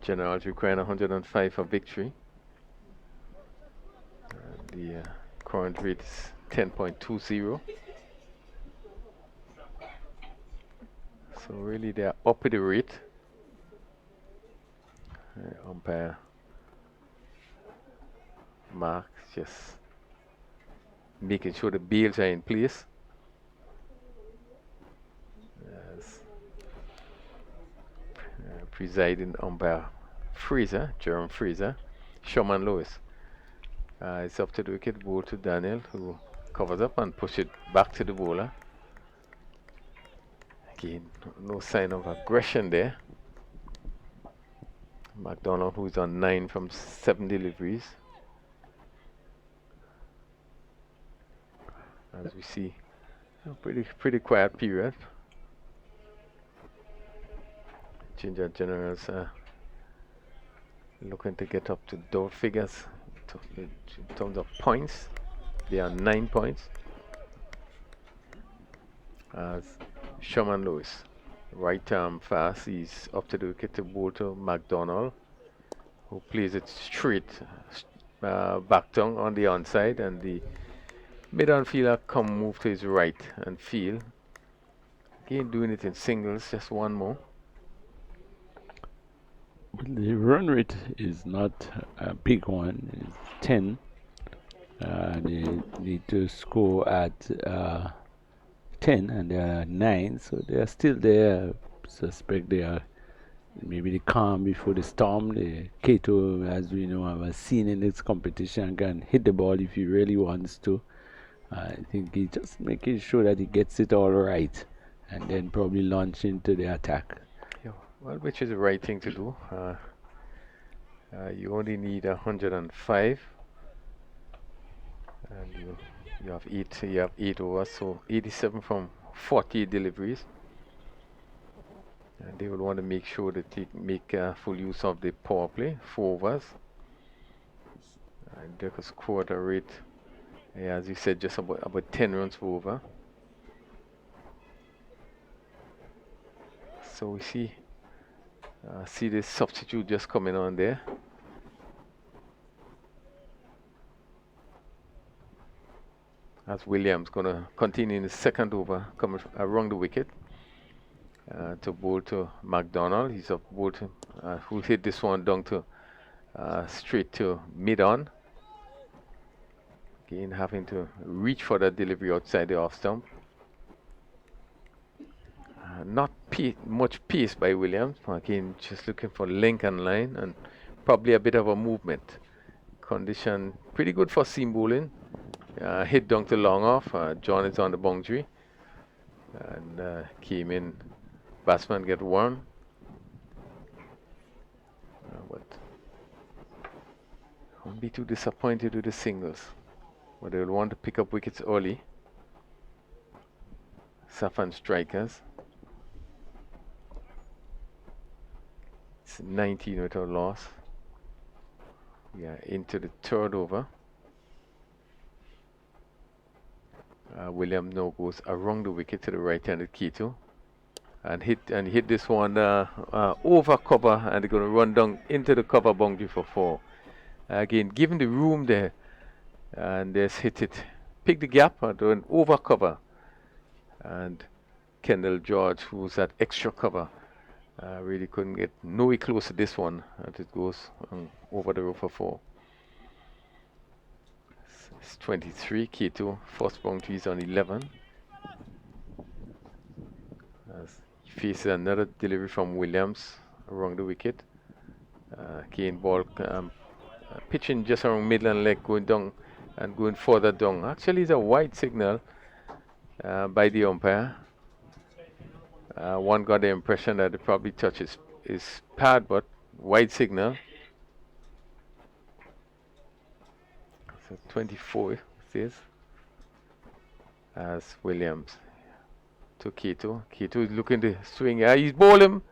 [SPEAKER 3] Generals requiring 105 for victory. The current rate is 10.20. So really they are up with the rate. Umpire Mark just making sure the bails are in place. Yes. Presiding umpire Fraser, Jerome Fraser, Sherman Lewis. It's up to the wicket, ball to Daniel, who covers up and push it back to the bowler. Again, no sign of aggression there. McDonald, who's on 9 from 7 deliveries. As we see, a pretty quiet period. Ginger Generals looking to get up to double figures in terms of points. They are 9 points. As Sherman Lewis, right arm fast, he's up to the wicket to bowl to McDonald, who plays it straight back down on the onside, and the mid-on fielder move to his right and field. Again, doing it in singles, just one more.
[SPEAKER 2] The run rate is not a big one. It's 10. They need to score at 10, and they are 9, so they are still there. Suspect they are maybe the calm before the storm. The Kato, as we know, I've seen in this competition, can hit the ball if he really wants to. I think he just making sure that he gets it all right, and then probably launch into the attack.
[SPEAKER 3] Well, which is the right thing to do. You only need 105, and you have 8 overs, so 87 from 40 deliveries. And they will want to make sure that they make full use of the power play, 4 overs. And they could score at a rate, as you said, just about 10 runs per over. So we see this substitute just coming on there. As Williams gonna continue in the second over, coming around the wicket to bowl to McDonald. He's up bowl to who hit this one down to straight to mid-on. Again, having to reach for that delivery outside the off stump. Not much pace by Williams. Again, just looking for length and line, and probably a bit of a movement. Condition pretty good for seam bowling. Hit down to long off. John is on the boundary, and came in. Batsman get one, but won't be too disappointed with the singles. But they will want to pick up wickets early. Saffron strikers. It's 19 without loss. We are into the third over. William now goes around the wicket to the right-handed Keto, and hit this one over cover, and they're going to run down into the cover boundary for 4. Again, given the room there, and just hit it, pick the gap, and do an over cover, and Kendall George, who's at extra cover, really couldn't get nowhere close to this one, and it goes over the rope for 4. It's 23, Keto, first boundary is on 11. As he faces another delivery from Williams around the wicket. Kane ball pitching just around midland leg, going down and going further down. Actually, it's a wide signal by the umpire. One got the impression that it probably touches his pad, but wide signal. So 24 it is, as Williams to Keto. Keto is looking to swing. He's bowling.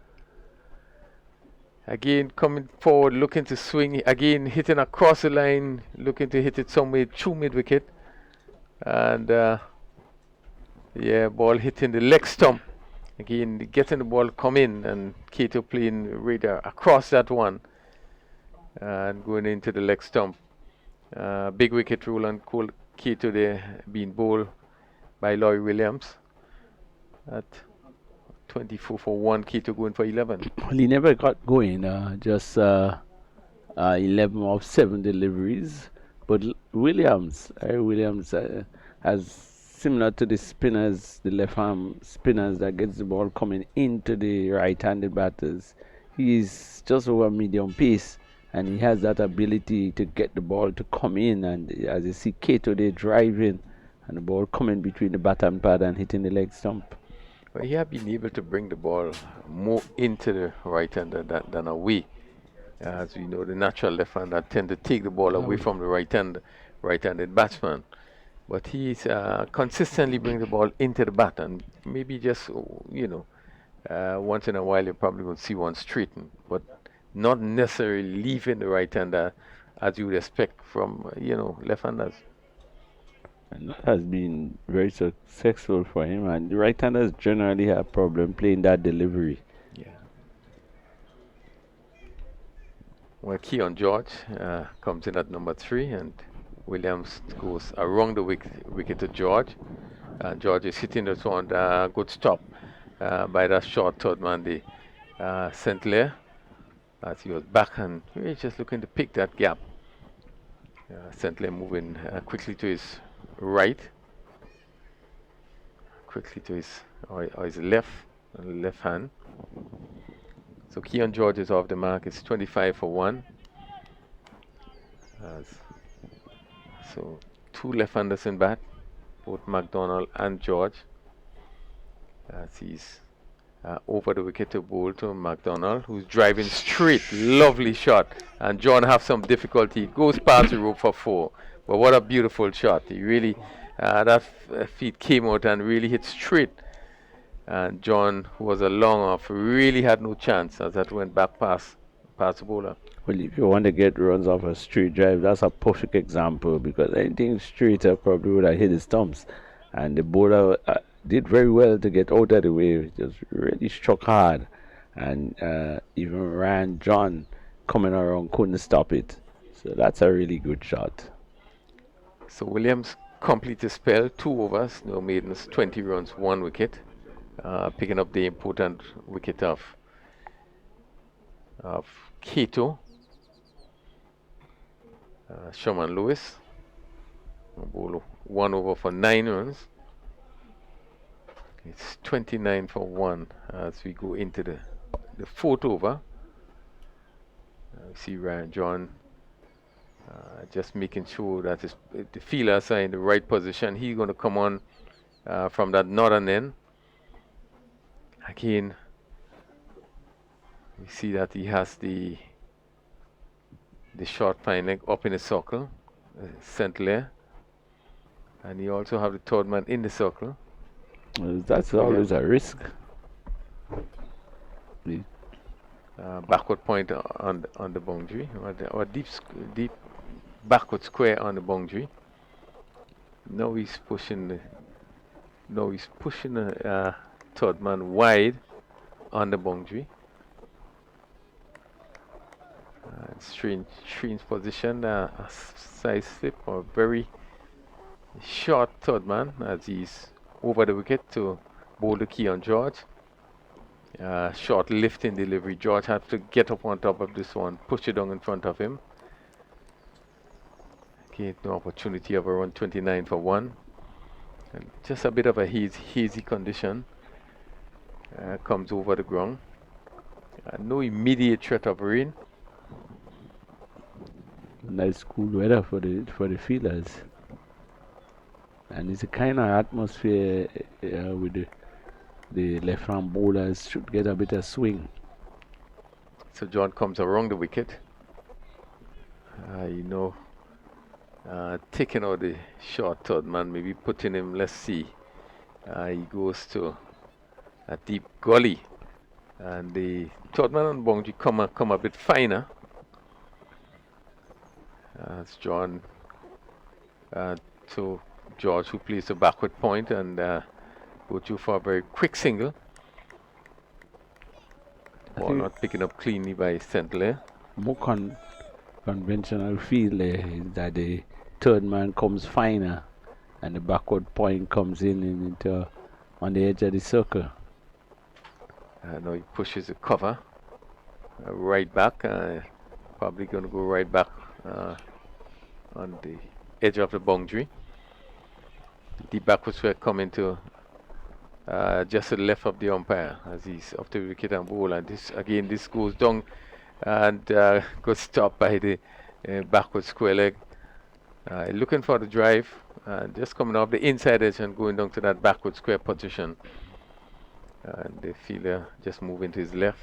[SPEAKER 3] Again, coming forward, looking to swing. Again, hitting across the line, looking to hit it somewhere through mid-wicket. And yeah, ball hitting the leg stump. Again, getting the ball come in, and Keto playing radar across that one. And going into the leg stump. Big wicket rule and Keto there being bowled by Laurie Williams at 24 for 1, Keto going for 11.
[SPEAKER 2] Well, he never got going, just 11 of 7 deliveries. But Williams has similar to the spinners, the left arm spinners that gets the ball coming into the right-handed batters. He's just over medium pace, and he has that ability to get the ball to come in. And as you see, Keto they drive in, and the ball coming between the bat and pad and hitting the leg stump.
[SPEAKER 3] Well, he has been able to bring the ball more into the right-hander than away. As we know, the natural left-hander tend to take the ball away from the right-handed batsman. But he's consistently bring the ball into the bat, and maybe just, once in a while you probably will see one straighten, but not necessarily leaving the right-hander as you would expect from, left-handers.
[SPEAKER 2] And that has been very successful for him. And the right-handers generally have problem playing that delivery.
[SPEAKER 3] Yeah. Well, Keon George comes in at number 3, and Williams goes around the wicket to George. George is hitting this one, good stop by that short third man, the Sinclair, as he was back and really just looking to pick that gap. Sinclair moving quickly to his right, quickly to his left hand. So Keon George is off the mark. It's 25 for 1. So 2 left-handers in bat, both McDonald and George. As he's over the wicket to bowl to McDonald, who's driving straight. Lovely shot. And John have some difficulty. Goes past the rope for 4. But what a beautiful shot. He really, that feet came out and really hit straight. And John, who was a long off, really had no chance as that went back past the bowler.
[SPEAKER 2] Well, if you want to get runs off a straight drive, that's a perfect example, because anything straighter probably would have hit his stumps. And the bowler did very well to get out of the way. Just really struck hard. And even Ryan John coming around couldn't stop it. So that's a really good shot.
[SPEAKER 3] So Williams completes his spell, 2 overs, no maidens, 20 runs, 1 wicket. Picking up the important wicket of Keto. Sherman Lewis. Bowler 1 over for 9 runs. It's 29 for 1 as we go into the 4th over. We see Ryan John just making sure that the fielders are in the right position. He's going to come on from that northern end. Again, we see that he has the short fine leg up in the circle, Sinclair, and he also have the third man in the circle.
[SPEAKER 2] Well, that's always a risk.
[SPEAKER 3] Backward point on the boundary, or deep backward square on the boundary. Now he's pushing the third man wide on the boundary. Strange position, a side slip or very short third man as he's over the wicket to bowl the Keon George. Short lifting delivery. George had to get up on top of this one, push it down in front of him. Okay, no opportunity of a run, 29 for 1. And just a bit of a hazy condition. Comes over the ground. No immediate threat of rain.
[SPEAKER 2] Nice cool weather for the fielders, and it's a kind of atmosphere with the left-hand bowlers should get a bit of swing.
[SPEAKER 3] So John comes around the wicket. Taking out the short third man, maybe putting him. Let's see. He goes to a deep gully, and the third man on boundary come a bit finer. As John to George, who plays the backward point, and go through for a very quick single. Ball not picking up cleanly by Sinclair.
[SPEAKER 2] More conventional feel is that the third man comes finer, and the backward point comes in on the edge of the circle.
[SPEAKER 3] Now he pushes the cover right back. Probably going to go right back on the edge of the boundary. The backwards square coming to just to the left of the umpire as he's off the wicket and bowl. And this goes down and got stopped by the backward square leg. Looking for the drive, just coming off the inside edge and going down to that backward square position. And the fielder just moving to his left.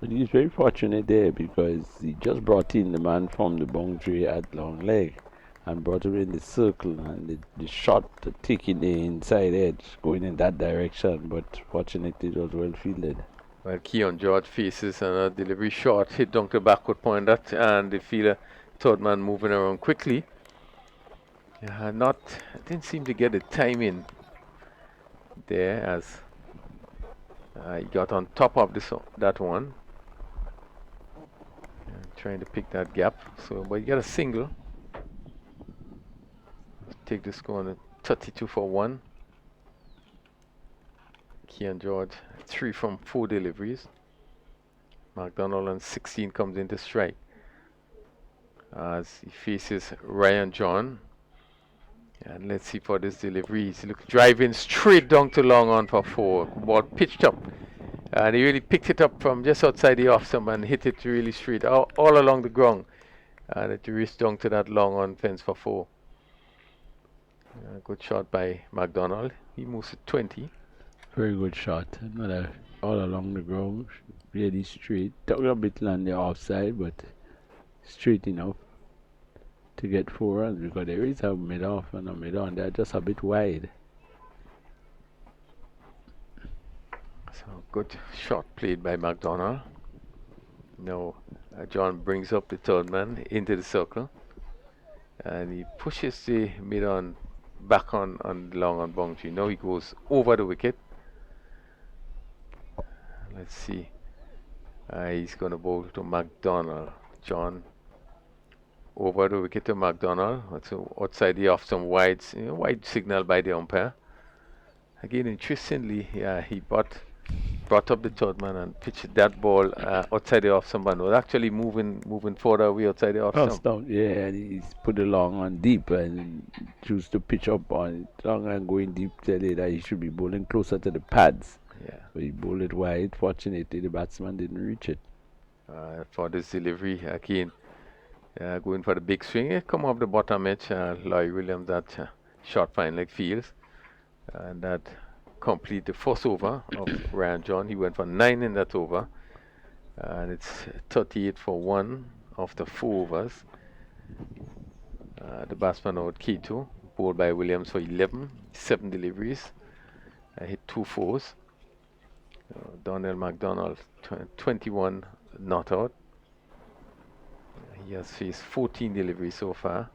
[SPEAKER 2] But he's very fortunate there because he just brought in the man from the boundary at long leg and brought him in the circle, and the shot taking the inside edge going in that direction, but fortunately it was well fielded.
[SPEAKER 3] Well, Keon George faces a delivery shot, hit down to backward point that, and the fielder, third man moving around quickly. Didn't seem to get the timing there as he got on top of that one. Trying to pick that gap. So, but you got a single. Take the score on 32 for 1. Keon George, 3 from 4 deliveries. McDonald on 16 comes into strike as he faces Ryan John. And let's see for this delivery. He's driving straight down to long on for 4. Ball pitched up. And he really picked it up from just outside the off stump and hit it really straight all along the ground. And it reached down to that long on fence for 4. Good shot by McDonald. He moves to 20.
[SPEAKER 2] Very good shot. Another all along the ground, really straight. Took a bit on the offside, but straight enough to get 4 runs because there is a mid off and a mid on. They're just a bit wide.
[SPEAKER 3] So good shot played by McDonald. Now John brings up the third man into the circle, and he pushes the mid on back on long on boundary. Now he goes over the wicket. Let's see. He's going to bowl to McDonald. John over the wicket to McDonald. So outside the off some wide signal by the umpire. Again, interestingly, he brought up the third man and pitched that ball outside the off stump and was actually moving further away outside the off stump.
[SPEAKER 2] Yeah, and he's put it long on deep and choose to pitch up on it long and going deep. Tell you that he should be bowling closer to the pads.
[SPEAKER 3] Yeah.
[SPEAKER 2] But he bowled it wide. Fortunately, the batsman didn't reach it.
[SPEAKER 3] For this delivery, again, going for the big swing. Come off the bottom edge. Lloyd Williams, that short fine leg fields. And that complete the first over of Ryan John. He went for 9 in that over. And it's 38 for 1 after 4 overs. The batsman out K2, bowled by Williams for 11, 7 deliveries. Hit 2 fours. Donnell McDonald, 21 not out. He has faced 14 deliveries so far.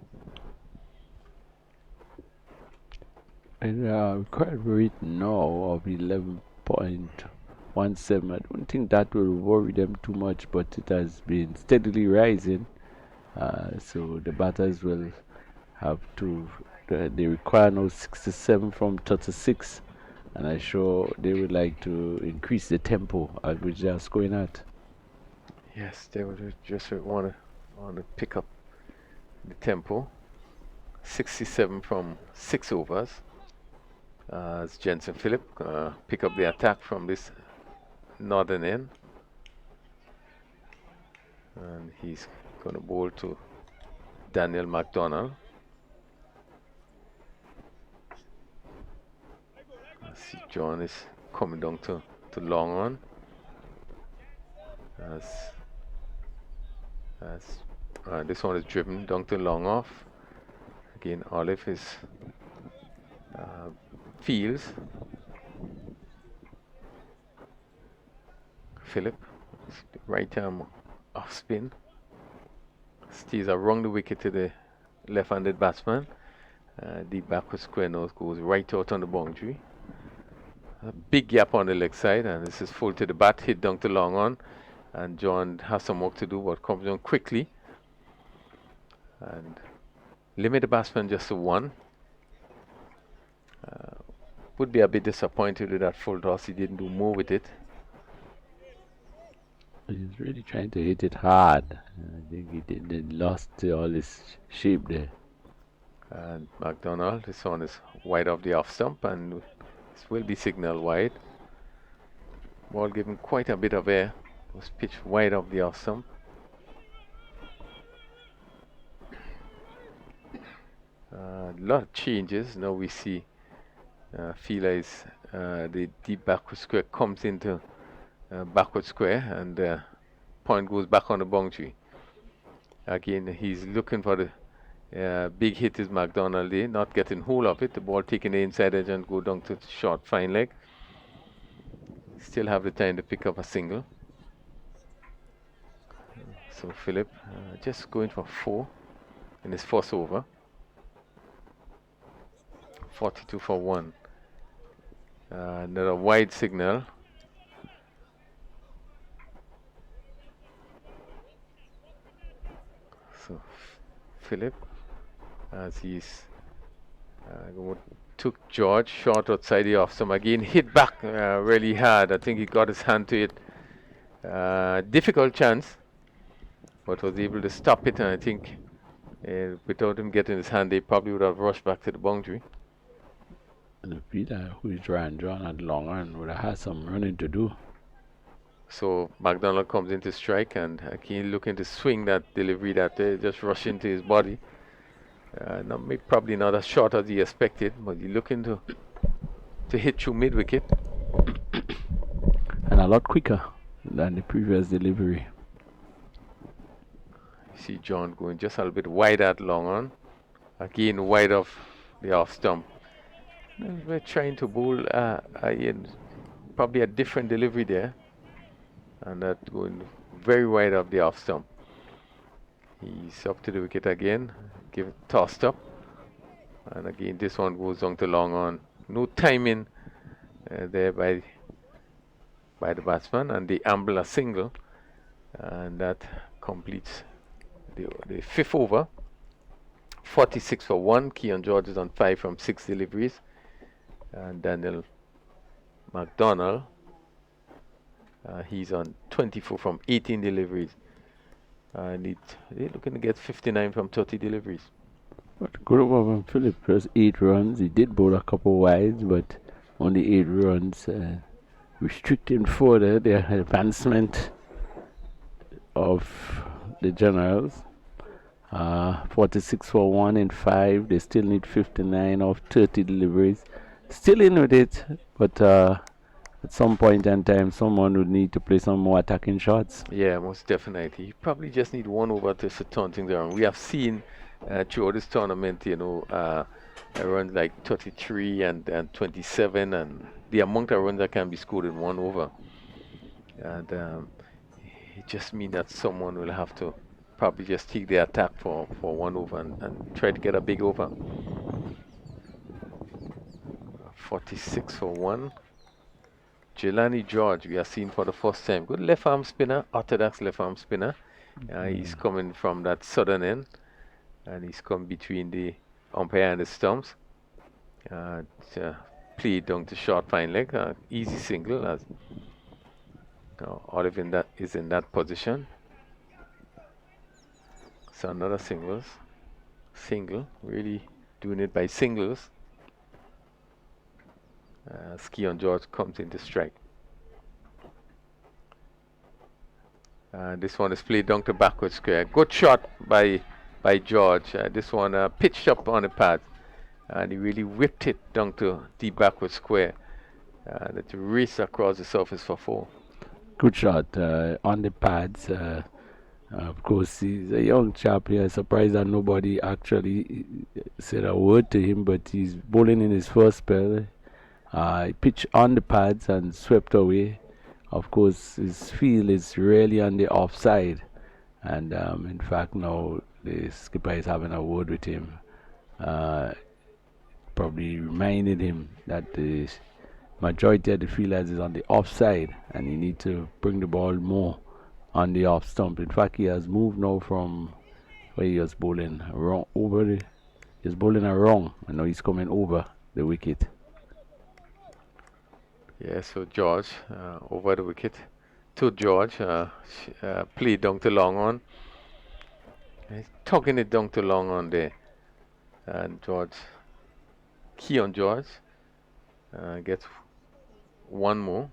[SPEAKER 2] And current rate now of 11.17. I don't think that will worry them too much, but it has been steadily rising. So the batters will have to. They require now 67 from 36. And I'm sure they would like to increase the tempo at which they are scoring at.
[SPEAKER 3] Yes, they would just want to pick up the tempo. 67 from 6 overs. As Jensen Phillip pick up the attack from this northern end. And he's going to bowl to Daniel McDonald. See John is coming down to long on as this one is driven down to long off. Again, Olive is fields. Philip, right arm off spin, steers around the wicket to the left-handed batsman. The backward square nose goes right out on the boundary. A big gap on the leg side, and this is full to the bat, hit down to long on, and John has some work to do, but comes on quickly and limit the batsman just to 1. Would be a bit disappointed with that full toss. He didn't do more with it.
[SPEAKER 2] He's really trying to hit it hard. I think he did lost all his shape there.
[SPEAKER 3] And McDonald, this one is wide of the off stump, and this will be signal wide. Ball given quite a bit of air. Was pitched wide of the off stump. A lot of changes. Now we see Fila is the deep backward square comes into backward square, and point goes back on the boundary. Again, he's looking for the big hit is McDonald there, not getting hold of it. The ball taking the inside edge and go down to short fine leg. Still have the time to pick up a single. So Philip just going for 4 in his first over. 42 for 1. Another wide signal. So Philip, as he's took George short outside the off stump again, hit back really hard. I think he got his hand to it. Difficult chance, but was able to stop it. And I think without him getting his hand, they probably would have rushed back to the boundary.
[SPEAKER 2] And Peter, who is trying John at long run, would have had some running to do.
[SPEAKER 3] So McDonald comes into strike, and Akeem looking to swing that delivery that just rushed into his body. Probably not as short as he expected, but he's looking to hit through mid wicket.
[SPEAKER 2] And a lot quicker than the previous delivery.
[SPEAKER 3] You see John going just a little bit wide at long on. Again wide of the off stump. We're trying to bowl probably a different delivery there. And that going very wide of the off stump. He's up to the wicket again. Give it tossed up. And again this one goes down to long on. No timing there by the batsman, and they amble a single. And that completes the 5th over. 46 for 1. Keon George is on 5 from 6 deliveries. And Daniel McDonald, he's on 24 from 18 deliveries. And they're looking to get 59 from 30 deliveries.
[SPEAKER 2] But good over from Philip, just 8 runs. He did bowl a couple wides, but only 8 runs, restricting further the advancement of the Generals. 46 for 1 in 5. They still need 59 of 30 deliveries. Still in with it, but at some point in time, someone would need to play some more attacking shots.
[SPEAKER 3] Yeah, most definitely. You probably just need 1 over to turn things around. We have seen throughout this tournament, runs like 33 and 27, and the amount of runs that can be scored in 1 over. And it just means that someone will have to probably just take the attack for 1 over and try to get a big over. 46 for 1. Jelani George, we are seeing for the first time. Good left arm spinner, orthodox left arm spinner. He's coming from that southern end, and he's come between the umpire and the stumps. Played down to short fine leg, easy single as Olive is in that position. So another single, really doing it by singles. Keon George comes into strike. This one is played down to backward square. Good shot by George. This one pitched up on the pad, and he really whipped it down to deep backward square. That race across the surface for 4.
[SPEAKER 2] Good shot on the pads. Of course, he's a young chap here. Surprised that nobody actually said a word to him, but he's bowling in his first spell. He pitched on the pads and swept away. Of course, his field is really on the offside, and in fact now the skipper is having a word with him, probably reminded him that the majority of the fielders is on the offside and he needs to bring the ball more on the off stump. In fact, he has moved now from where he was bowling wrong he's bowling wrong, and now he's coming over the wicket.
[SPEAKER 3] Yeah, so George over the wicket to George, played down to long on. He's tugging it down to long on there, and Keon George gets 1 more.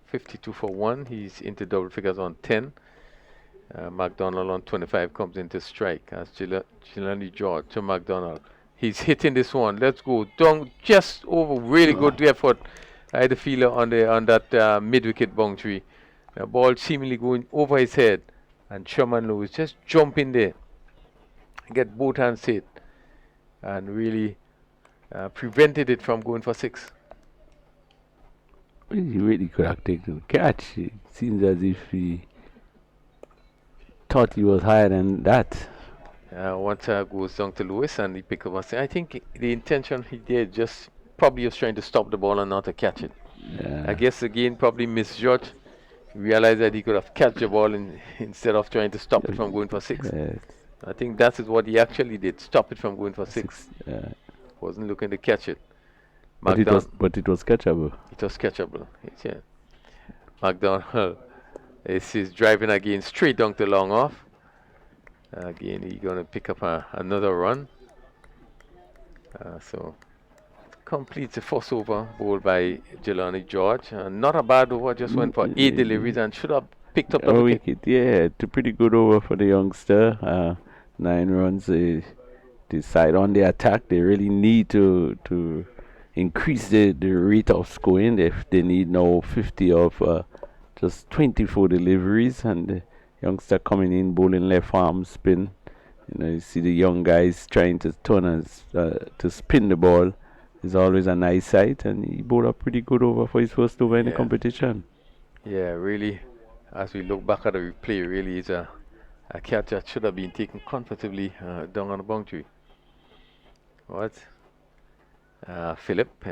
[SPEAKER 3] 52 for 1. He's into double figures on 10. McDonald on 25 comes into strike as Jelani George to McDonald. He's hitting this one. Let's go down just over. Really good effort. I had the feeler on that mid-wicket boundary The ball seemingly going over his head, and Sherman Lewis just jump in there, get both hands hit, and really prevented it from going for 6.
[SPEAKER 2] He really could have taken the catch. It seems as if he thought he was higher than that.
[SPEAKER 3] Once goes down to Lewis and he pick up a I think the intention he did just probably was trying to stop the ball and not to catch it.
[SPEAKER 2] Yeah.
[SPEAKER 3] I guess again probably misjudged. Realized that he could have catch the ball instead of trying to stop it from going for 6.
[SPEAKER 2] Yes.
[SPEAKER 3] I think that is what he actually did. Stop it from going for 6. Wasn't looking to catch it.
[SPEAKER 2] But it was catchable.
[SPEAKER 3] It was catchable. Yeah. McDonald is driving again straight down to long off. Again, he's going to pick up another run. So completes a first over ball by Jelani George. Not a bad over, just went for 8 deliveries and should have picked up the wicket.
[SPEAKER 2] Yeah, it's a pretty good over for the youngster. 9 runs. They decide on the attack. They really need to increase the rate of scoring. If they need now 50 of just 24 deliveries, and the youngster coming in bowling left arm spin. You see the young guys trying to turn to spin the ball. Is always a nice sight, and he bowled a pretty good over for his first over in the competition.
[SPEAKER 3] Yeah, really, as we look back at the replay, really is a catch that should have been taken comfortably down on the boundary. Philip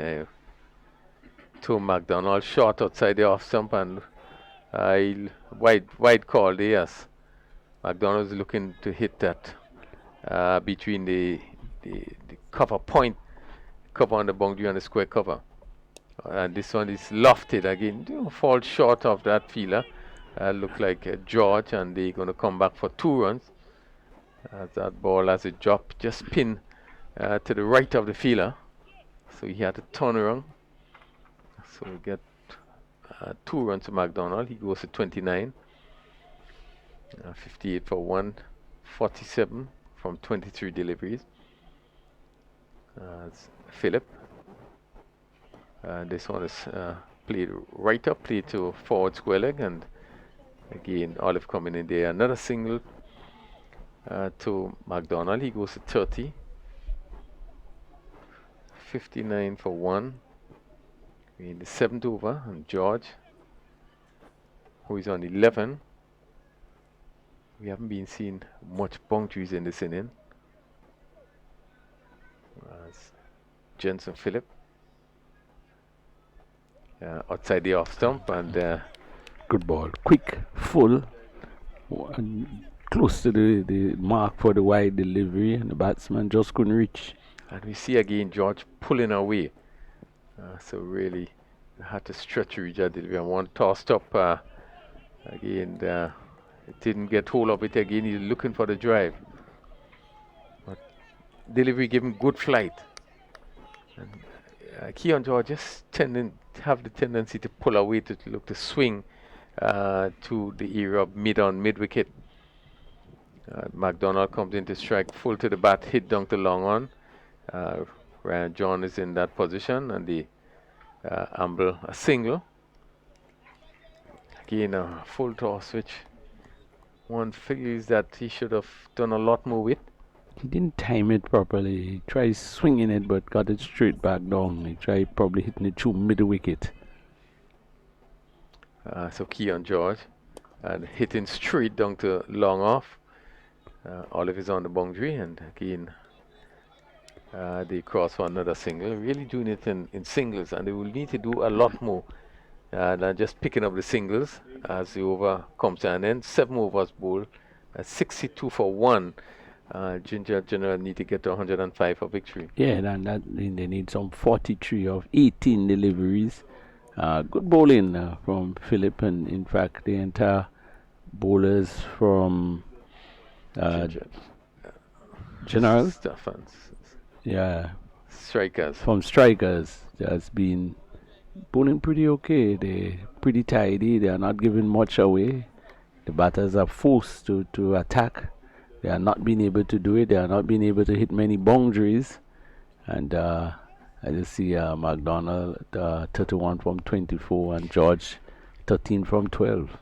[SPEAKER 3] to McDonald, short outside the off stump, and wide call there. Yes, McDonald's looking to hit that between the cover point. Cover on the boundary and the square cover, and this one is lofted again. Fall short of that fielder. Look like George, and they're going to come back for 2 runs. That ball as it dropped just pinned to the right of the fielder, so he had to turn around. So we get 2 runs to McDonald. He goes to 29. 58 for 1, 47 from 23 deliveries. Philip. This one is played right up, played to forward square leg, and again Olive coming in there. Another single to McDonald. He goes to 30. 59 for 1 in the 7th over, and George, who is on 11. We haven't been seeing much boundaries in this inning. Jensen Phillip outside the off stump, and
[SPEAKER 2] good ball, quick, full, close to the mark for the wide delivery, and the batsman just couldn't reach.
[SPEAKER 3] And we see again George pulling away, so really had to stretch to reach that delivery, and one tossed up again. It didn't get hold of it again. He's looking for the drive, but delivery gave him good flight. And Keon George just have the tendency to pull away, to look to swing to the area of mid wicket. McDonald comes in to strike full to the bat, hit down to long on. Ryan John is in that position, and the Amble a single. Again a full toss, which one feels that he should have done a lot more with.
[SPEAKER 2] He didn't time it properly. He tried swinging it, but got it straight back down. He tried probably hitting it through mid wicket.
[SPEAKER 3] So Keon George, and hitting straight down to long off. Olive is on the boundary, and again they cross for another single. Really doing it in singles, and they will need to do a lot more than just picking up the singles as the over comes to an end. 7 overs bowled, 62 for 1. Ginger General need to get to 105 for victory.
[SPEAKER 2] Yeah, and they need some 43 of 18 deliveries. Good bowling from Philip, and in fact the entire bowlers from General
[SPEAKER 3] Stephens.
[SPEAKER 2] Yeah,
[SPEAKER 3] Strikers.
[SPEAKER 2] From strikers, has been bowling pretty okay. They're pretty tidy. They are not giving much away. The batters are forced to attack. They are not being able to do it. They are not being able to hit many boundaries. And I just see McDonald 31 from 24, and George 13 from 12.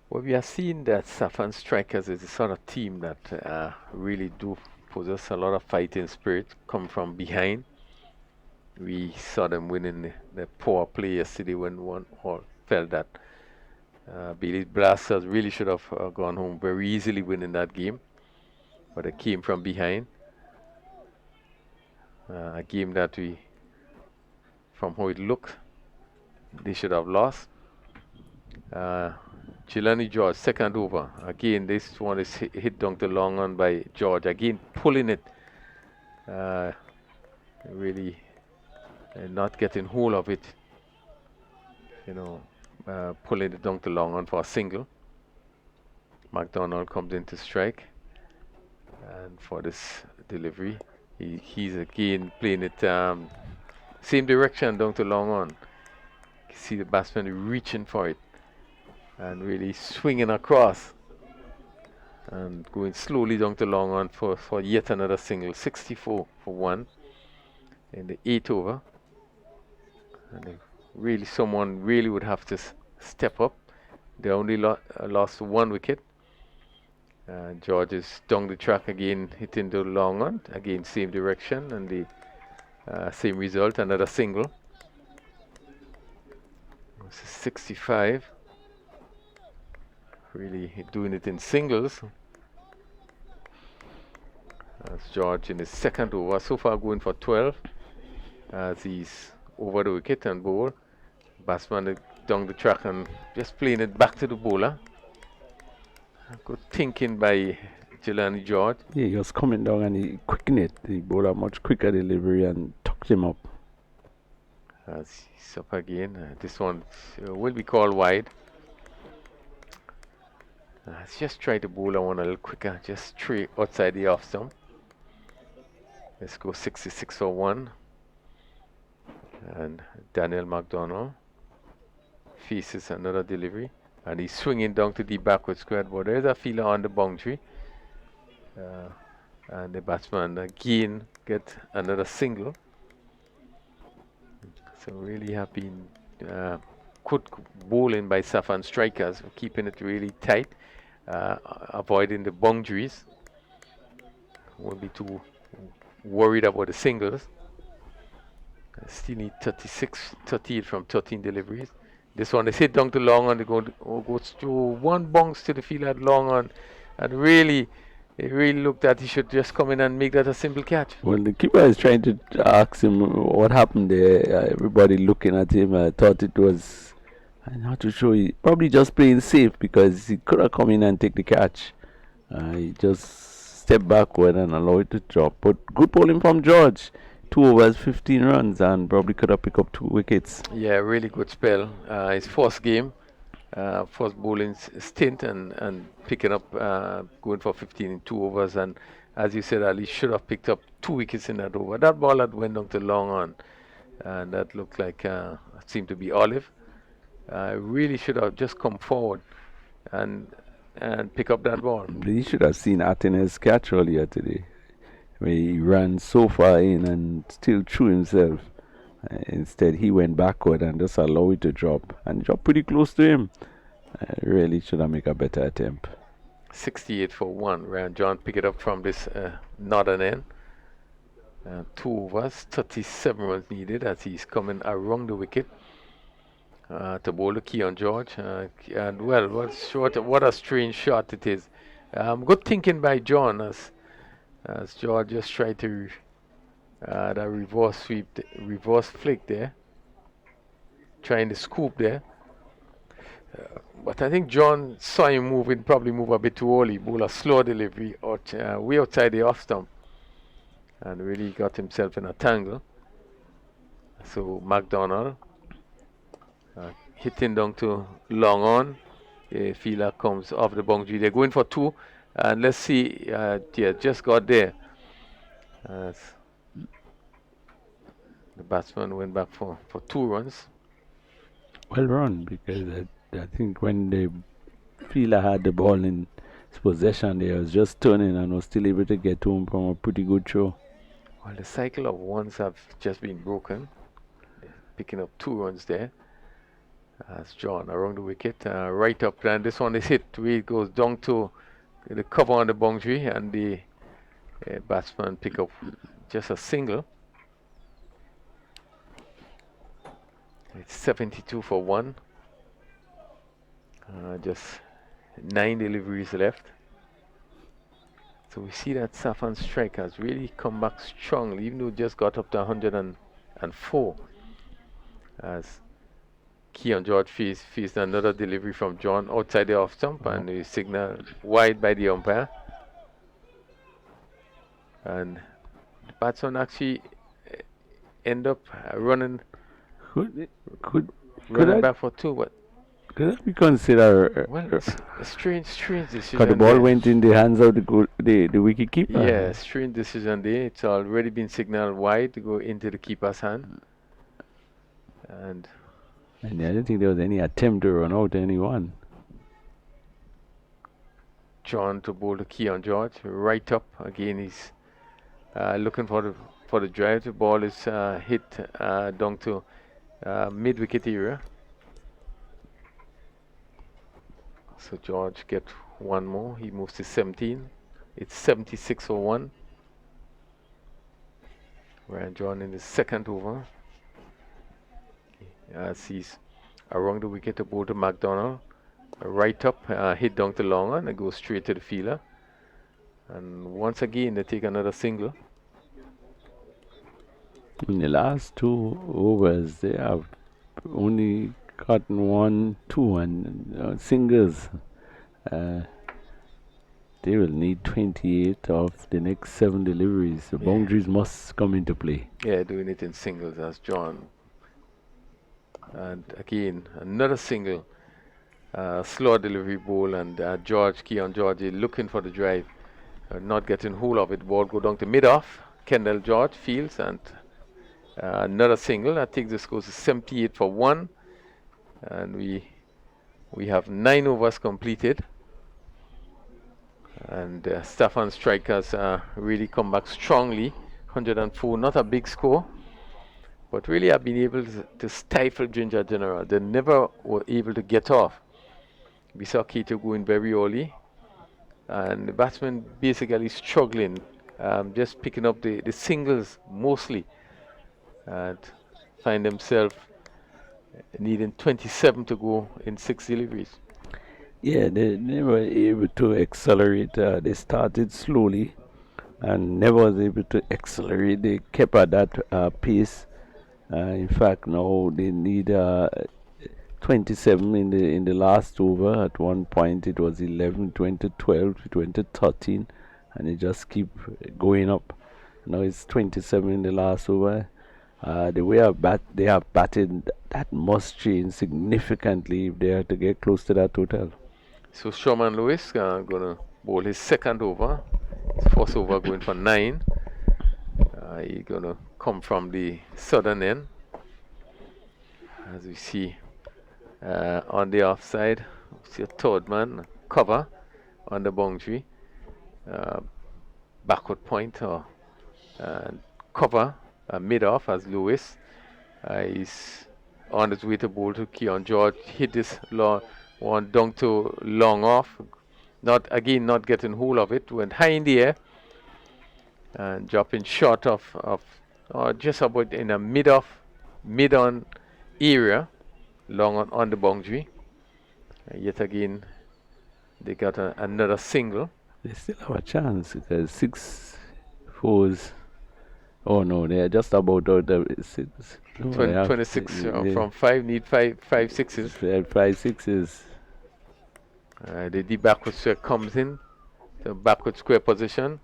[SPEAKER 3] Well, we have seen that Saffron Strikers is the sort of team that really do possess a lot of fighting spirit, come from behind. We saw them winning the power play yesterday when one all felt that Billy Blasters really should have gone home very easily winning that game, but they came from behind. A game that we, from how it looked, they should have lost. Jelani George, second over. Again, this one is hit down the long on by George. Again, pulling it. Really not getting hold of it. Pulling it down the long on for a single. McDonald comes in to strike. And for this delivery, he's again playing it same direction down to long on. You see the batsman reaching for it and really swinging across and going slowly down to long on for yet another single. 64 for 1 in the 8th over. And someone really would have to step up. They only lost 1 wicket. George is down the track again, hitting the long on. Again, same direction and the same result, another single. This is 65. Really doing it in singles. That's George in his second over. So far going for 12 as he's over the wicket and bowl. Batsman down the track and just playing it back to the bowler. Good thinking by Jelani George.
[SPEAKER 2] Yeah, he was coming down and he quickened it. The bowler much quicker delivery and tucked him up.
[SPEAKER 3] As he's up again. This one will be called wide. Let's just try to bowl one a little quicker. Just straight outside the off stump. Let's go 66 for 1. And Daniel McDonald faces another delivery. And he's swinging down to the backward square, but there's a fielder on the boundary. And the batsman again get another single. So really have been good bowling by Saffron Strikers, keeping it really tight, avoiding the boundaries. Won't be too worried about the singles. Still need 38 from 13 deliveries. This one is hit down to long on. They goes to one bounce to the field at long on, and really, it really looked that he should just come in and make that a simple catch.
[SPEAKER 2] Well, the keeper is trying to ask him what happened there. Everybody looking at him thought it was, I'm not too sure. He probably just playing safe because he could have come in and take the catch. He just stepped backward and allowed it to drop. But good bowling from George. 2 overs, 15 runs, and probably could have picked up 2 wickets.
[SPEAKER 3] Yeah, really good spell. His first game, first bowling stint, and picking up, going for 15 in 2 overs. And as you said, Ali should have picked up 2 wickets in that over. That ball had went down to long on, and that looked like seemed to be Olive. Really should have just come forward and pick up that ball.
[SPEAKER 2] He should have seen Atene's catch earlier today, where he ran so far in and still threw himself. Instead, he went backward and just allowed it to drop, and dropped pretty close to him. Really should have made a better attempt.
[SPEAKER 3] 68 for 1. Ryan John pick it up from this northern end. 2 overs, 37 runs needed as he's coming around the wicket to bowl the key on George. And well, what a strange shot it is. Good thinking by John as George just tried to that reverse sweep, reverse flick there, trying to scoop there. But I think John saw him moving, probably move a bit too early, bowl a slow delivery way outside the off stump, and really got himself in a tangle. So McDonald hitting down to long on. A fielder comes off the boundary. They're going for 2. And let's see, yeah, just got there. The batsman went back for 2 runs.
[SPEAKER 2] Well run, because I think when the fielder had the ball in his possession, they was just turning and was still able to get home from a pretty good throw.
[SPEAKER 3] Well, the cycle of ones have just been broken. Picking up 2 runs there. As John around the wicket, right up, and this one is hit. It goes down to the cover on the boundary, and the batsman pick up just a single. It's 72 for 1. Just 9 deliveries left. So we see that Saffron strike has really come back strongly, even though it just got up to 104. As Keon George faced another delivery from John outside the off stump, and the signal wide by the umpire. And the batsman actually end up running back for 2, but
[SPEAKER 2] could that be considered?
[SPEAKER 3] well, it's a strange decision.
[SPEAKER 2] Because the ball
[SPEAKER 3] there.
[SPEAKER 2] went in the hands of the wicket keeper.
[SPEAKER 3] Yeah, strange decision there. It's already been signaled wide to go into the keeper's hand. And
[SPEAKER 2] I don't think there was any attempt to run out anyone.
[SPEAKER 3] John to bowl to Keon George, right up again. He's looking for the drive. The ball is hit down to mid wicket area. So George get one more. He moves to 17. It's 76 for 1. Ryan John in the second over. As he's around the wicket to bowl to McDonald. Right up, hit down to long on, and goes straight to the fielder. And once again, they take another single.
[SPEAKER 2] In the last 2 overs, they have only gotten 1, 2, and singles. They will need 28 of the next 7 deliveries. The boundaries must come into play.
[SPEAKER 3] Yeah, doing it in singles as John. And again, another single. Slow delivery ball, and Keon George looking for the drive. Not getting hold of it. Ball go down to mid-off. Kendall George fields, and another single. I think this goes to 78 for 1. And we have 9 overs completed. And Saffron strikers really come back strongly. 104, not a big score. But really have been able to stifle Ginger General. They never were able to get off. We saw Keto going very early. And the batsmen basically struggling. Just picking up the singles mostly. And find themselves needing 27 to go in 6 deliveries.
[SPEAKER 2] Yeah, they never able to accelerate. They started slowly and never was able to accelerate. They kept at that pace. In fact, now they need 27 in the last over. At one point, it was 11, 20, 12, 20, 13, and it just keep going up. Now it's 27 in the last over. The way they have batted, that must change significantly if they are to get close to that total.
[SPEAKER 3] So Sherman Lewis gonna bowl his second over. His first over going for 9. He's gonna come from the southern end. As we see on the offside, we see a third man cover on the boundary. Backward point or cover mid-off as Lewis is on his way to bowl to Keon George. Hit this one down to long off. Not getting hold of it. Went high in the air and dropping short of just about in a mid-on area, long on the boundary. Yet again, they got another single.
[SPEAKER 2] They still have a chance because 6 fours. Oh no, they are just about out of 6. No,
[SPEAKER 3] 26 from 5, need 5 sixes.
[SPEAKER 2] 5 sixes.
[SPEAKER 3] The backward square comes in, the backward square position.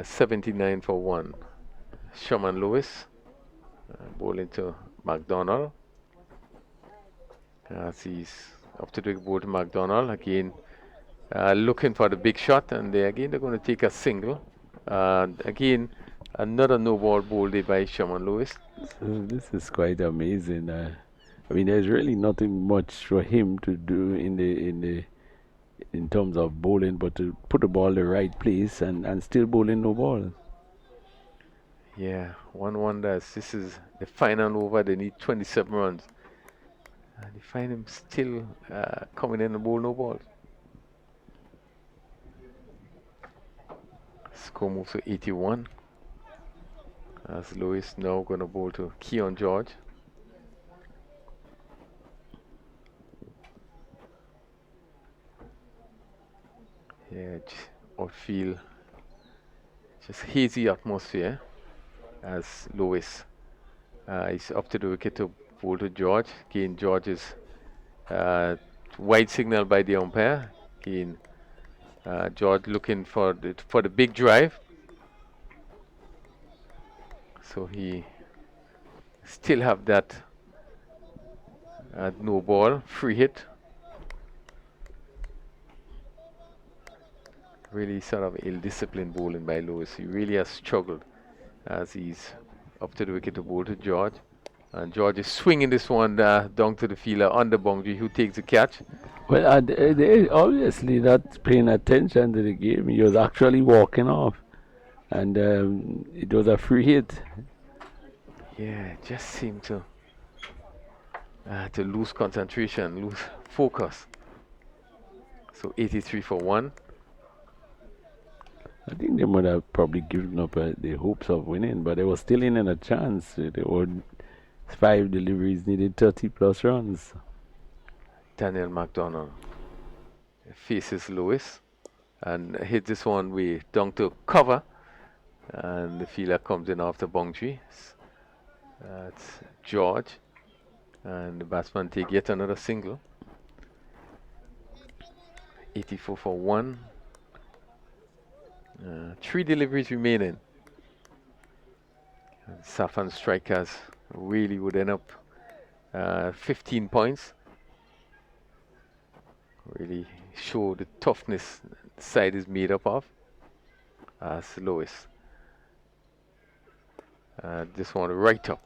[SPEAKER 3] 79 for 1. Sherman Lewis bowling to McDonald. As he's up to the bowl to McDonald again, looking for the big shot, and they're going to take a single. Again, another no ball bowled by Sherman Lewis.
[SPEAKER 2] So this is quite amazing. I mean, there's really nothing much for him to do in terms of bowling, but to put the ball in the right place and still bowling no ball.
[SPEAKER 3] Yeah, one wonders. This is the final over. They need 27 runs. And you find him still coming in the ball, no ball. Score moves to 81. As Lewis now going to bowl to Keon George. Yeah, outfield, just hazy atmosphere as Lewis is up to the wicket to bowl to George. Again, George's wide signal by the umpire. Again, George looking for the big drive. So he still have that no ball, free hit. Really sort of ill-disciplined bowling by Lewis. He really has struggled as he's up to the wicket to bowl to George. And George is swinging this one down to the fielder on the boundary, who takes the catch.
[SPEAKER 2] Well, they obviously not paying attention to the game. He was actually walking off, and it was a free hit.
[SPEAKER 3] Yeah, it just seemed to lose concentration, lose focus. So 83 for 1.
[SPEAKER 2] I think they might have probably given up the hopes of winning, but they were still in a chance. They were 5 deliveries, needed 30 plus runs.
[SPEAKER 3] Daniel McDonald faces Lewis and hits this one way down to cover, and the fielder comes in off the boundary. It's George, and the batsman take yet another single. 84 for 1. 3 deliveries remaining. And Saffron strikers really would end up 15 points. Really show the toughness the side is made up of. As Lewis. This one right up.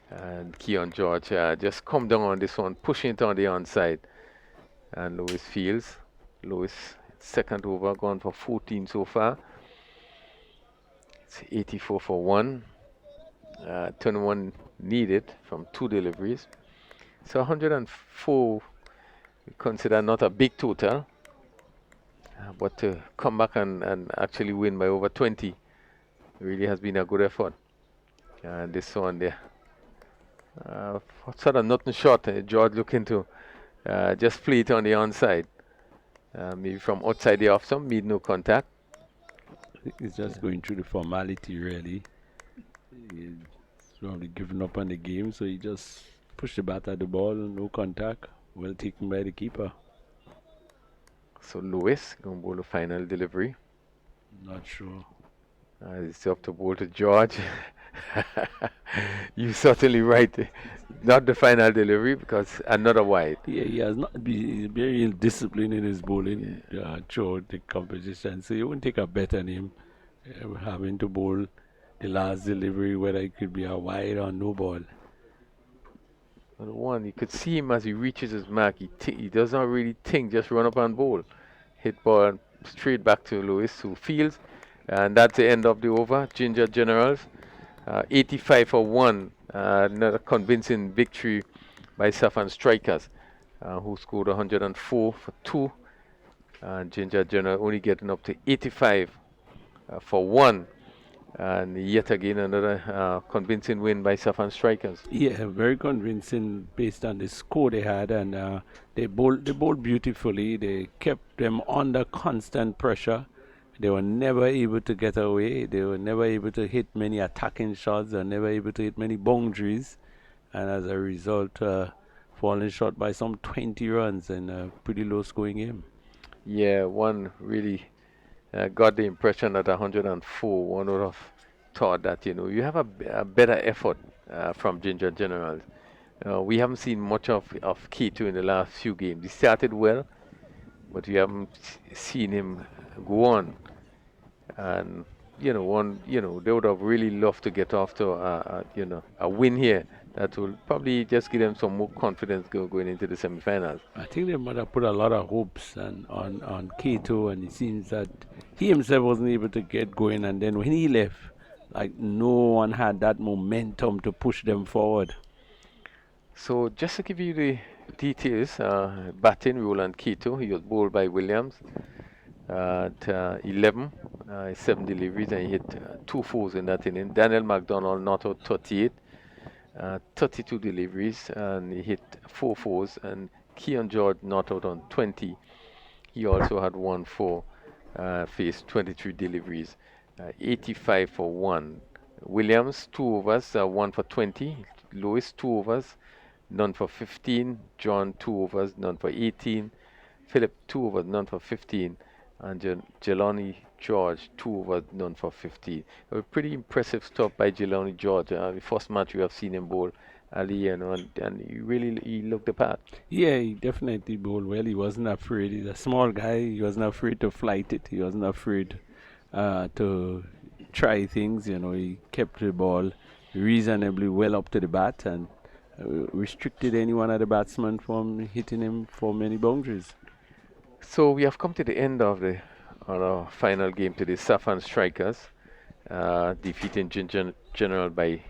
[SPEAKER 3] And Keon George just come down on this one, pushing it on the onside. And Lewis fields. Lewis, second over, gone for 14 so far. It's 84 for 1. 21 needed from 2 deliveries. So 104 we consider not a big total. But to come back and actually win by over 20 really has been a good effort. And this one there. Sort of nothing short. George looking to just play it on the onside. Maybe from outside the off stump, made no contact.
[SPEAKER 2] It's just going through the formality, really. He's probably given up on the game, so he just pushed the bat at the ball, no contact. Well taken by the keeper.
[SPEAKER 3] So Lewis going to bowl the final delivery.
[SPEAKER 2] Not sure.
[SPEAKER 3] It's up to bowl to George. You're certainly right. Not the final delivery, because another wide.
[SPEAKER 2] Yeah, he has not been very disciplined in his bowling throughout the competition, so you won't take a bet on him having to bowl the last delivery, whether it could be a wide or no ball.
[SPEAKER 3] Well, the one, you could see him as he reaches his mark. He does not really think, just run up and bowl. Hit ball straight back to Lewis, who fields. And that's the end of the over. Ginger Generals, 85 for 1. Another convincing victory by Saffron Strikers, who scored 104 for 2. And Ginger General only getting up to 85 for 1. And yet again another convincing win by Saffron Strikers.
[SPEAKER 2] Yeah, very convincing based on the score they had, and they bowled beautifully. They kept them under constant pressure. They were never able to get away. They were never able to hit many attacking shots. They were never able to hit many boundaries, and as a result, falling short by some 20 runs in a pretty low-scoring game.
[SPEAKER 3] Yeah, one really got the impression that 104, one would have thought that, you have a better effort from Ginger Generals. We haven't seen much of K2 in the last few games. He started well, but we haven't seen him go on. And, they would have really loved to get off to a win here that will probably just give them some more confidence going into the semi-finals.
[SPEAKER 2] I think they might have put a lot of hopes on K2, and it seems that he himself wasn't able to get going, and then when he left, like, no one had that momentum to push them forward.
[SPEAKER 3] So just to give you the details, batting Roland Keto, he was bowled by Williams at 11, 7 deliveries, and he hit 2 fours in that inning. Daniel McDonald not out 38, 32 deliveries, and he hit 4 fours. And Keon George not out on 20. He also had 1 4, faced 23 deliveries, 85 for 1. Williams, 2 overs, 1 for 20. Lewis, 2 overs, none for 15. John, 2 overs, none for 18. Philip, 2 overs, none for 15. And Jelani George, 2 overs, none for 15. A pretty impressive stop by Jelani George. The first match we have seen him bowl Ali, and he looked the part.
[SPEAKER 2] Yeah, he definitely bowled well. He wasn't afraid. He's a small guy. He wasn't afraid to flight it. He wasn't afraid to try things. He kept the ball reasonably well up to the bat and restricted any one of the batsmen from hitting him for many boundaries.
[SPEAKER 3] So we have come to the end of our final game today. Saffron Strikers defeating General by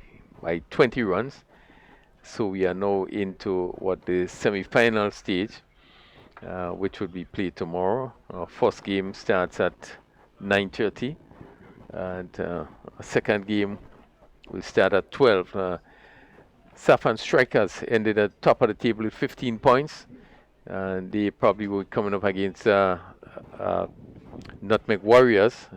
[SPEAKER 3] 20 runs. So we are now into the semi-final stage, which will be played tomorrow. Our first game starts at 9:30, and our second game will start at 12. Saffron Strikers ended at top of the table with 15 points, and they probably will be coming up against Nutmeg Warriors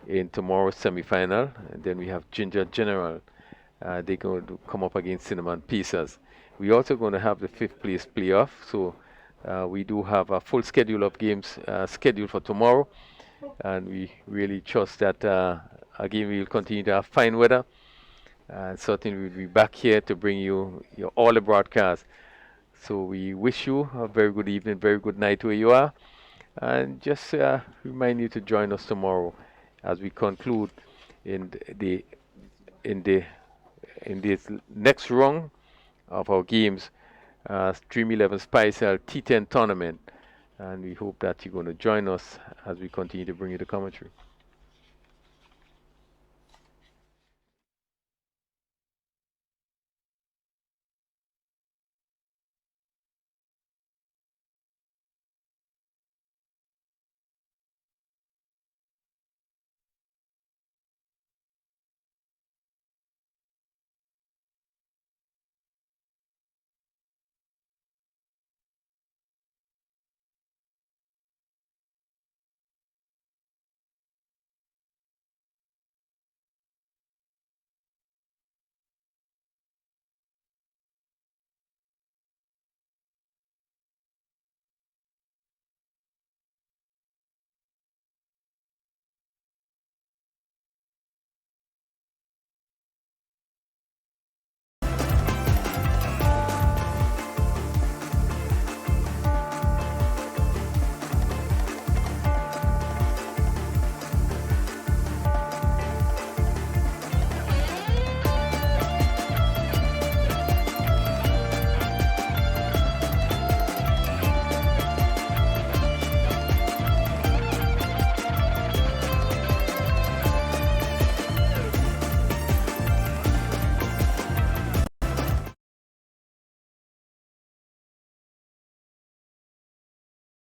[SPEAKER 3] in tomorrow's semi-final. And then we have Ginger General. They're going to come up against Cinnamon Pieces. We're also going to have the 5th place playoff. So we do have a full schedule of games scheduled for tomorrow. And we really trust that, again, we'll continue to have fine weather. Certainly we'll be back here to bring you all the broadcasts. So we wish you a very good evening, very good night where you are. And just remind you to join us tomorrow as we conclude in this next round of our games, Dream11 Special T10 tournament. And we hope that you're going to join us as we continue to bring you the commentary.